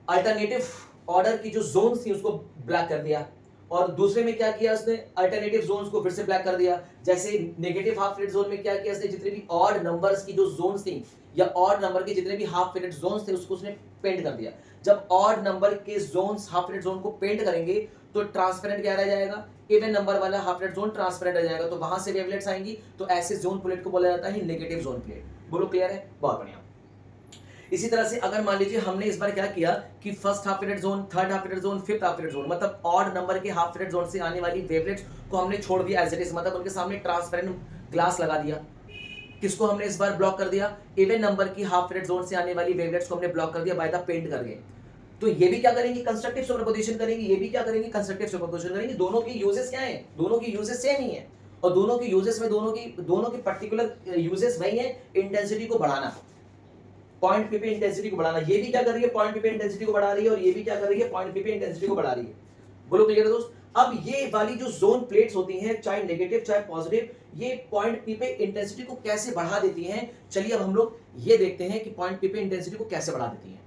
अल्टरनेटिव ऑर्डर की जो जोन्स थी उसको ब्लैक कर दिया, और दूसरे में क्या किया उसने, अल्टरनेटिव जोन्स को फिर से ब्लैक कर दिया। जैसे नेगेटिव हाफ पीरियड जोन में क्या किया उसने, जितने भी ऑड नंबर्स की जो जोन्स थी या ऑड नंबर के जितने भी हाफ पीरियड जोन्स थे उसको उसने पेंट कर दिया। जब ऑड नंबर के जोन्स हाफ पीरियड जोन को पेंट करेंगे तो ट्रांसपेरेंट क्या रह जाएगा, इवन नंबर वाला हाफ पीरियड जोन ट्रांसपेरेंट रह जाएगा, तो वहां से वेवलेट्स आएंगी। तो ऐसे जोन प्लेट को बोला जाता है नेगेटिव जोन प्लेट। बोलो क्लियर है, बहुत बढ़िया। इसी तरह से अगर मान लीजिए हमने इस बार क्या किया कि first half period zone, third half period zone, fifth half period zone, मतलब ऑड नंबर के हाफ पीरियड जोन से आने वाली वेवलेट्स को हमने छोड़ दिया एज इट इज, मतलब उनके सामने ट्रांसपेरेंट ग्लास लगा दिया। किसको हमने इस बार ब्लॉक कर दिया, इवन नंबर की हाफ पीरियड जोन से आने वाली वेवलेट्स को हमने ब्लॉक कर दिया बाय द पेंट करके। तो ये भी क्या करेंगे, कंस्ट्रक्टिव सुपरपोजिशन करेंगे, ये भी क्या करेंगे, कंस्ट्रक्टिव सुपरपोजिशन करेंगे। दोनों की यूजेस क्या है, दोनों की यूजेस सेम ही है, और दोनों की यूजेस में दोनों की पर्टिकुलर यूजेस वही है, इंटेंसिटी को बढ़ाना, पॉइंट पी पे इंटेंसिटी को बढ़ाना। ये भी क्या कर रही है, पॉइंट पी पे इंटेंसिटी को बढ़ा रही है, और ये भी क्या कर रही है, पॉइंट पी पे इंटेंसिटी को बढ़ा रही है। बोलो क्लियर है दोस्त। अब ये वाली जो जोन प्लेट्स होती हैं, चाहे नेगेटिव चाहे पॉजिटिव, ये पॉइंट पी पे इंटेंसिटी को कैसे बढ़ा देती हैं। चलिए अब हम लोग ये देखते हैं कि पॉइंट पी पे इंटेंसिटी को कैसे बढ़ा देती हैं।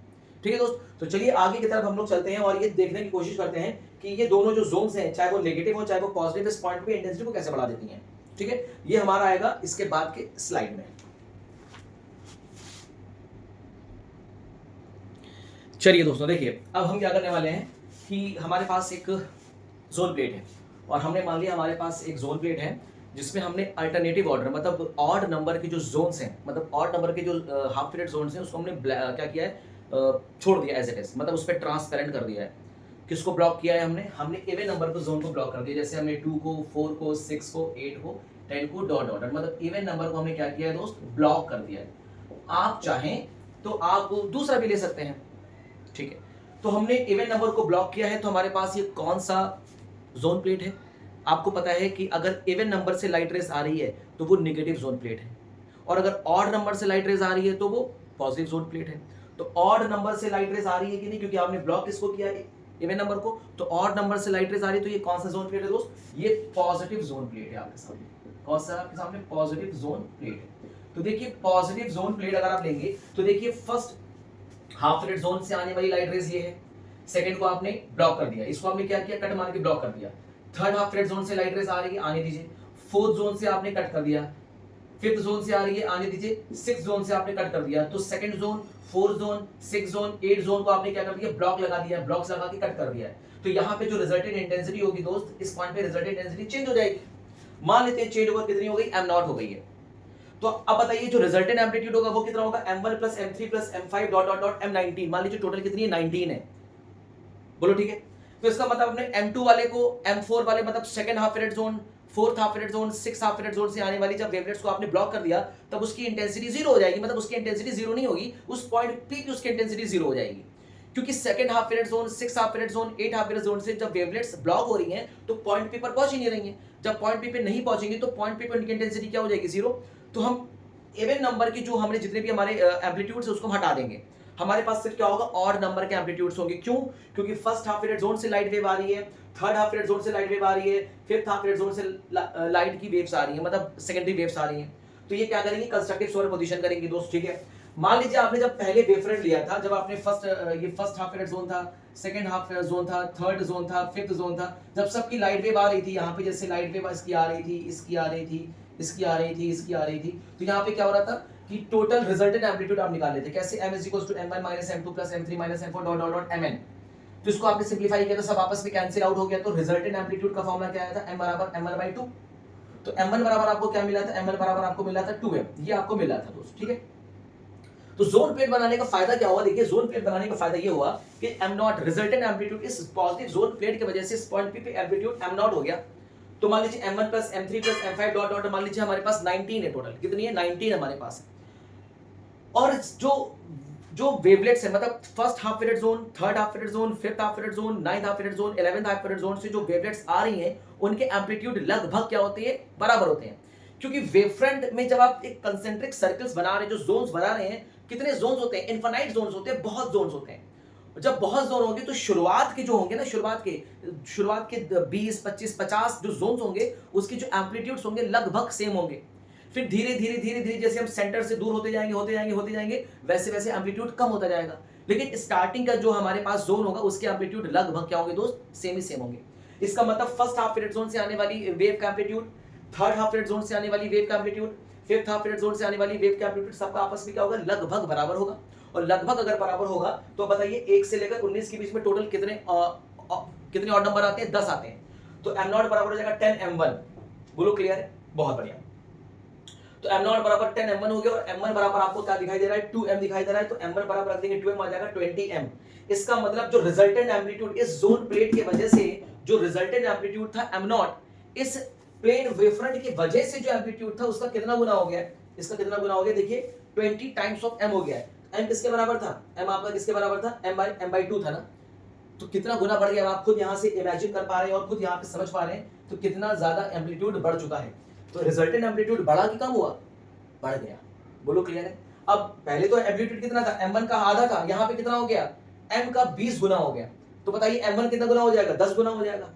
ठीक है दोस्त, तो चलिए आगे की तरफ हम लोग चलते हैं और ये देखने की कोशिश करते हैं कि ये दोनों जो जोन्स हैं, चाहे वो नेगेटिव हो चाहे वो पॉजिटिव, इस पॉइंट पे इंटेंसिटी को कैसे बढ़ा देती हैं। ठीक है, ये हमारा आएगा इसके बाद के स्लाइड में। चलिए दोस्तों देखिए, अब हम क्या करने वाले हैं कि हमारे पास एक जोन प्लेट है, और हमने मान लिया हमारे पास एक जोन प्लेट है जिसमें हमने अल्टरनेटिव ऑर्डर, मतलब ऑड नंबर के जो जोन्स हैं, मतलब ऑड नंबर के जो हाफ पीरियड जोन्स हैं उसको हमने क्या किया है, छोड़ दिया एज इट इज, मतलब उस पर ट्रांसपेरेंट कर दिया है। किसको ब्लॉक किया है हमने इवन नंबर को जोन को ब्लॉक कर दिया। जैसे हमने 2 को, 4 को, 6 को, 8 को, 10 को डॉट डॉट, मतलब इवन नंबर को हमने क्या किया है दोस्त, ब्लॉक कर दिया है। आप चाहें तो आप दूसरा भी ले सकते हैं। ठीक है, तो हमने इवन नंबर को ब्लॉक किया है, तो हमारे पास ये कौन सा जोन प्लेट है। आपको पता है कि अगर इवन नंबर से लाइट रेस आ रही है तो वो नेगेटिव जोन प्लेट है, और अगर ऑड नंबर से लाइट रेस आ रही है तो वो पॉजिटिव जोन प्लेट है। तो ऑड नंबर से लाइट रेस आ रही है कि नहीं, क्योंकि आपने ब्लॉक किसको किया है, इवन नंबर को, तो ऑड नंबर से लाइट रेस आ रही है, तो ये कौन सा जोन प्लेट है दोस्त, ये पॉजिटिव जोन प्लेट है आपके सामने। कौन सा आपके सामने, पॉजिटिव जोन प्लेट है। तो देखिए पॉजिटिव जोन प्लेट अगर आप लेंगे तो देखिए फर्स्ट हाफ पीरियड जोन से आने वाली लाइट रेज ये है, सेकंड को आपने ब्लॉक कर दिया, इसको आपने क्या किया, कट मार के ब्लॉक कर दिया। थर्ड हाफ पीरियड जोन से लाइट रेज आ रही है, आने दीजिए। फोर्थ जोन से आपने कट कर दिया, फिफ्थ जोन से आ रही है, आने दीजिए, सिक्स जोन से आपने कट कर दिया, तो second zone, fourth zone, six zone, eight zone को आपने क्या कर दिया, ब्लॉक लगा दिया, ब्लॉक्स लगा के कट कर दिया है। तो यहाँ पे जो रिजल्टेंट इंटेंसिटी होगी दोस्त, इस पॉइंट पे रिजल्टेंट इंटेंसिटी चेंज हो जाएगी। मान लेते हैं चेंज ओवर कितनी हो गई, m नॉट हो गई है। तो अब बताइए जो रिजल्टेंट एम्पलीट्यूड होगा वो कितना होगा, m1 plus m3 plus m5 dot dot dot m19। मान लीजिए टोटल कितनी है, 19 है, बोलो ठीक है। तो इसका मतलब अपने m2 वाले को m4 वाले मतलब second half period zone, fourth half period zone, six half period zone से आने वाली जब वेवलेट्स को आपने ब्लॉक कर दिया, तब उसकी इंटेंसिटी जीरो हो जाएगी। मतलब उसकी इंटेंसिटी जीरो नहीं होगी, उस पॉइंट पी की उसकी इंटेंसिटी जीरो हो जाएगी, क्योंकि second half period zone, six half period zone, at half period zone से जब वेवलेट्स ब्लॉक हो रही हैं तो पॉइंट पी पर पहुंच ही नहीं रही हैं। जब पॉइंट पी पे नहीं पहुंचेंगी तो पॉइंट पी पर उनकी इंटेंसिटी क्या हो जाएगी, जीरो। तो हम इवन नंबर की जो हमने जितने भी हमारे एम्पलीट्यूड्स है उसको हटा देंगे, हमारे पास सिर्फ क्या होगा, ऑड नंबर के एम्पलीट्यूड्स होंगे। क्यों? क्योंकि फर्स्ट हाफ पीरियड जोन से लाइट वेव आ रही है, थर्ड हाफ पीरियड जोन से लाइट वेव आ रही है, फिफ्थ हाफ पीरियड जोन से लाइट की वेव्स आ रही है, मतलब सेकेंडरी वेव्स आ रही हैं। तो ये क्या करेंगे, कंस्ट्रक्टिव सुपर पोजीशन करेंगे दोस्त, ठीक है। मान लीजिए आपने जब पहले वेवफ्रंट लिया था, जब आपने ये फर्स्ट हाफ पीरियड जोन था, सेकंड हाफ जोन था, थर्ड जोन था, फिफ्थ जोन था, जब सबकी लाइट वेव आ रही थी, यहाँ पे जैसे लाइट वेव इसकी आ रही थी, इसकी आ रही थी, इसकी आ रही थी, इसकी आ रही थी, तो यहाँ पे क्या हो रहा था कि टोटल रिजल्टेंट एम्पलीट्यूड आप निकाल लेते, कैसे, m is equals to m1 minus m2 plus m3 minus m4 dot dot dot mn। तो इसको आपने सिंपलीफाई किया तो सब आपस में कैंसिल आउट हो गया, तो रिजल्टेंट एम्पलीट्यूड का फॉर्मूला क्या आया था, m बराबर m1/2। तो m1 बराबर आपको क्या मिला था, m1 बराबर आपको मिला था 2m, ये आपको मिला था दोस्त, ठीक है। तो जोन प्लेट बनाने का फायदा क्या हुआ, देखिए जोन प्लेट बनाने का फायदा ये हुआ कि m नॉट रिजल्टेंट एम्पलीट्यूड इस पॉजिटिव जोन प्लेट की वजह से इस पॉइंट पे एम्पलीट्यूड m नॉट हो गया। तो मान लीजिए m1 plus m3 plus m5 dot dot, मान लीजिए हमारे पास 19 है, टोटल कितनी है, 19 हमारे पास है। और जो वेवलेट्स है, मतलब first half period zone, third half period zone, fifth half period zone, ninth half period zone, 11th half period zone से जो वेवलेट्स आ रही हैं उनके एम्पलीट्यूड लगभग क्या होते हैं, बराबर होते हैं। क्योंकि वेवफ्रंट में जब आप एक कंसेंट्रिक सर्कल्स बना रहे हैं, जो जोन्स बना रहे हैं, कितने जोन्स होते हैं, इनफाइनाइट जोन्स होते हैं, बहुत जोन्स होते हैं। जब बहुत जोन होंगे तो शुरुआत के जो होंगे ना, शुरुआत के 20, 25, 50 जो जोन्स होंगे उसके जो एम्पलीट्यूड्स होंगे लगभग सेम होंगे। फिर धीरे धीरे धीरे धीरे जैसे हम सेंटर से दूर होते जाएंगे वैसे वैसे एम्पलीट्यूड कम होता जाएगा। लेकिन स्टार्टिंग का जो हमारे पास जोन होगा उसके एम्पलीट्यूड लगभग क्या होंगे दोस्त, सेम ही सेम होंगे। इसका मतलब फर्स्ट हाफ पीरियड जोन से आने वाली वेव का amplitude, third half period zone से आने वाली वेव का amplitude, fifth half period zone से आने वाली वेव का एम्पलीट्यूड, सबका आपस में क्या होगा, लगभग बराबर होगा। और लगभग अगर बराबर होगा तो बताइए 1 से लेकर 19 के बीच में टोटल कितने ऑड नंबर आते हैं, 10 आते हैं। तो m नॉट बराबर हो जाएगा 10m1, बोलो क्लियर है, बहुत बढ़िया। तो m नॉट बराबर 10m1 हो गया, और m1 बराबर आपको क्या दिखाई दे रहा है, 2m दिखाई दे रहा है। तो m1 बराबर रख देंगे 2m, आ जाएगा 20m। इसका मतलब जो रिजल्टेंट एम्पलीट्यूड इस जोन प्लेट की वजह से, जो रिजल्टेंट एम्पलीट्यूड था m नॉट, इस प्लेन वेवफ्रंट की वजह से जो एम्पलीट्यूड था उसका कितना गुना हो गया, इसका कितना गुना हो गया, देखिए 20 टाइम्स ऑफ m हो गया है। m किसके बराबर था, m आपका किसके बराबर था, m/2 था ना। तो कितना गुना बढ़ गया, आप खुद यहां से इमेजिन कर पा रहे हैं और खुद यहां पे समझ पा रहे हैं, तो कितना ज्यादा एम्पलीट्यूड बढ़ चुका है। तो रिजल्टेंट एम्पलीट्यूड बढ़ा कि कम हुआ, बढ़ गया, बोलो क्लियर है। अब पहले तो एम्पलीट्यूड कितना था, m1 का आधा था, यहाँ पे कितना हो गया, m का 20 गुना हो गया। तो बताइए m1 कितना गुना हो जाएगा, 10 गुना हो जाएगा।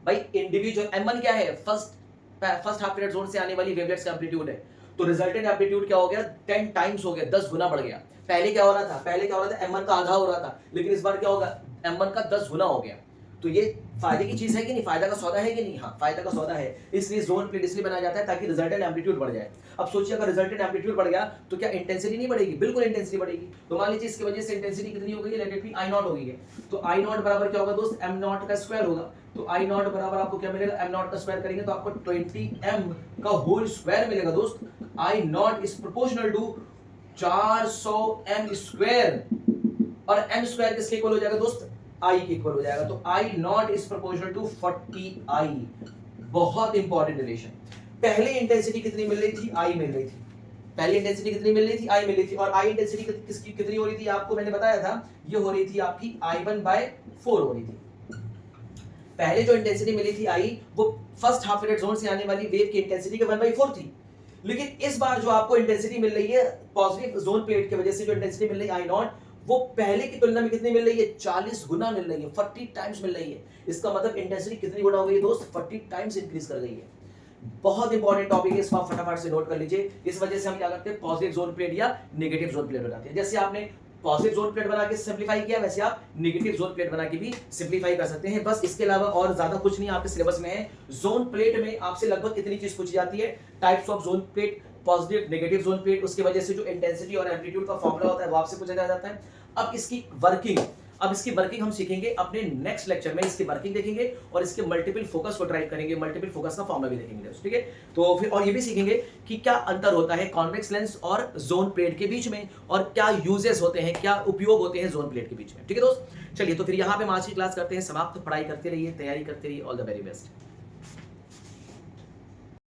भाई इंडिविजुअल m1 क्या है, फर्स्ट हाफ पीरियड जोन से आने वाली वेवलेट्स का एम्पलीट्यूड है। तो रिजल्टेंट एम्पलीट्यूड क्या हो गया, 10 टाइम्स हो गया, 10 गुना बढ़ गया। पहले क्या हो रहा था, m1 का आधा हो रहा था, लेकिन इस बार क्या होगा, m1 का 10 गुना हो गया। तो ये फायदे की चीज है कि नहीं, फायदा का सौदा है कि नहीं, हाँ फायदा का सौदा है। इसलिए जोन प्लेट इसलिए बनाया जाता है ताकि रिजल्टेंट एम्पलीट्यूड बढ़ जाए। अब सोचिए अगर रिजल्टेंट एम्पलीट्यूड बढ़ गया तो क्या इंटेंसिटी नहीं बढ़ेगी, बिल्कुल इंटेंसिटी बढ़ेगी। तो मान लीजिए इसकी वजह से इंटेंसिटी कितनी हो गई है, let it be I not हो गई है। तो I नॉट बराबर क्या होगा दोस्त, m नॉट का स्क्वायर होगा। तो I नॉट बराबर आपको क्या मिलेगा, m नॉट का स्क्वायर करेंगे तो आपको 20m का होल स्क्वायर मिलेगा दोस्त। I nought is proportional to 400m square, और m स्क्वायर किसके इक्वल हो जाएगा दोस्त, I के इक्वल हो जाएगा। तो I nought is proportional to 40I। बहुत इंपॉर्टेंट रिलेशन। पहले इंटेंसिटी कितनी मिल रही थी, I मिल रही थी, पहली इंटेंसिटी कितनी मिल रही थी, I मिल रही थी। और I इंटेंसिटी किसकी कितनी हो रही थी, आपको मैंने बताया था, ये हो रही थी आपकी I1/4 हो रही थी। पहले जो इंटेंसिटी मिली थी I, वो फर्स्ट हाफ पीरियड जोन से आने वाली वेव की इंटेंसिटी का 1/4 थी। लेकिन इस बार जो आपको इंटेंसिटी मिल रही है पॉजिटिव जोन प्लेट की वजह से, जो इंटेंसिटी मिल रही है I नॉट, वो पहले की तुलना में कितनी मिल रही है, 40 गुना मिल रही है, 40 टाइम्स मिल रही है। इसका मतलब इंटेंसिटी कितनी गुना हो गई है दोस्त, 40 टाइम्स इंक्रीज कर गई है। बहुत इंपॉर्टेंट टॉपिक है, इसको आप फटाफट से नोट कर लीजिए। इस वजह से हम क्या करते हैं, पॉजिटिव जोन प्लेट या नेगेटिव जोन प्लेट बनाते हैं। जैसे आपने पॉजिटिव जोन प्लेट बना के सिंपलीफाई किया, वैसे आप नेगेटिव जोन प्लेट बना के भी सिंपलीफाई कर सकते हैं। बस इसके अलावा और ज्यादा कुछ नहीं आपके सिलेबस में है। जोन प्लेट में आपसे लगभग इतनी चीज पूछी जाती है, types of zone plate, positive negative zone plate, उसकी वजह से जो इंटेंसिटी और एम्पलीट्यूड का फॉर्मूला होता है वो आपसे पूछा जा जाता है। अब इसकी वर्किंग हम सीखेंगे अपने नेक्स्ट लेक्चर में, इसकी वर्किंग देखेंगे और इसके मल्टीपल फोकस को ड्राइव करेंगे, मल्टीपल फोकस का फॉर्मूला भी देखेंगे, ठीक है। तो फिर और ये भी सीखेंगे कि क्या अंतर होता है कॉन्वेक्स लेंस और जोन प्लेट के बीच में, और क्या यूजेस होते हैं, क्या उपयोग होते हैं जोन प्लेट के बीच में, ठीक है दोस्त। चलिए तो फिर यहाँ पे हम आज की क्लास करते हैं समाप्त। पढ़ाई करते रहिए, तैयारी करते रहिए। All the very best.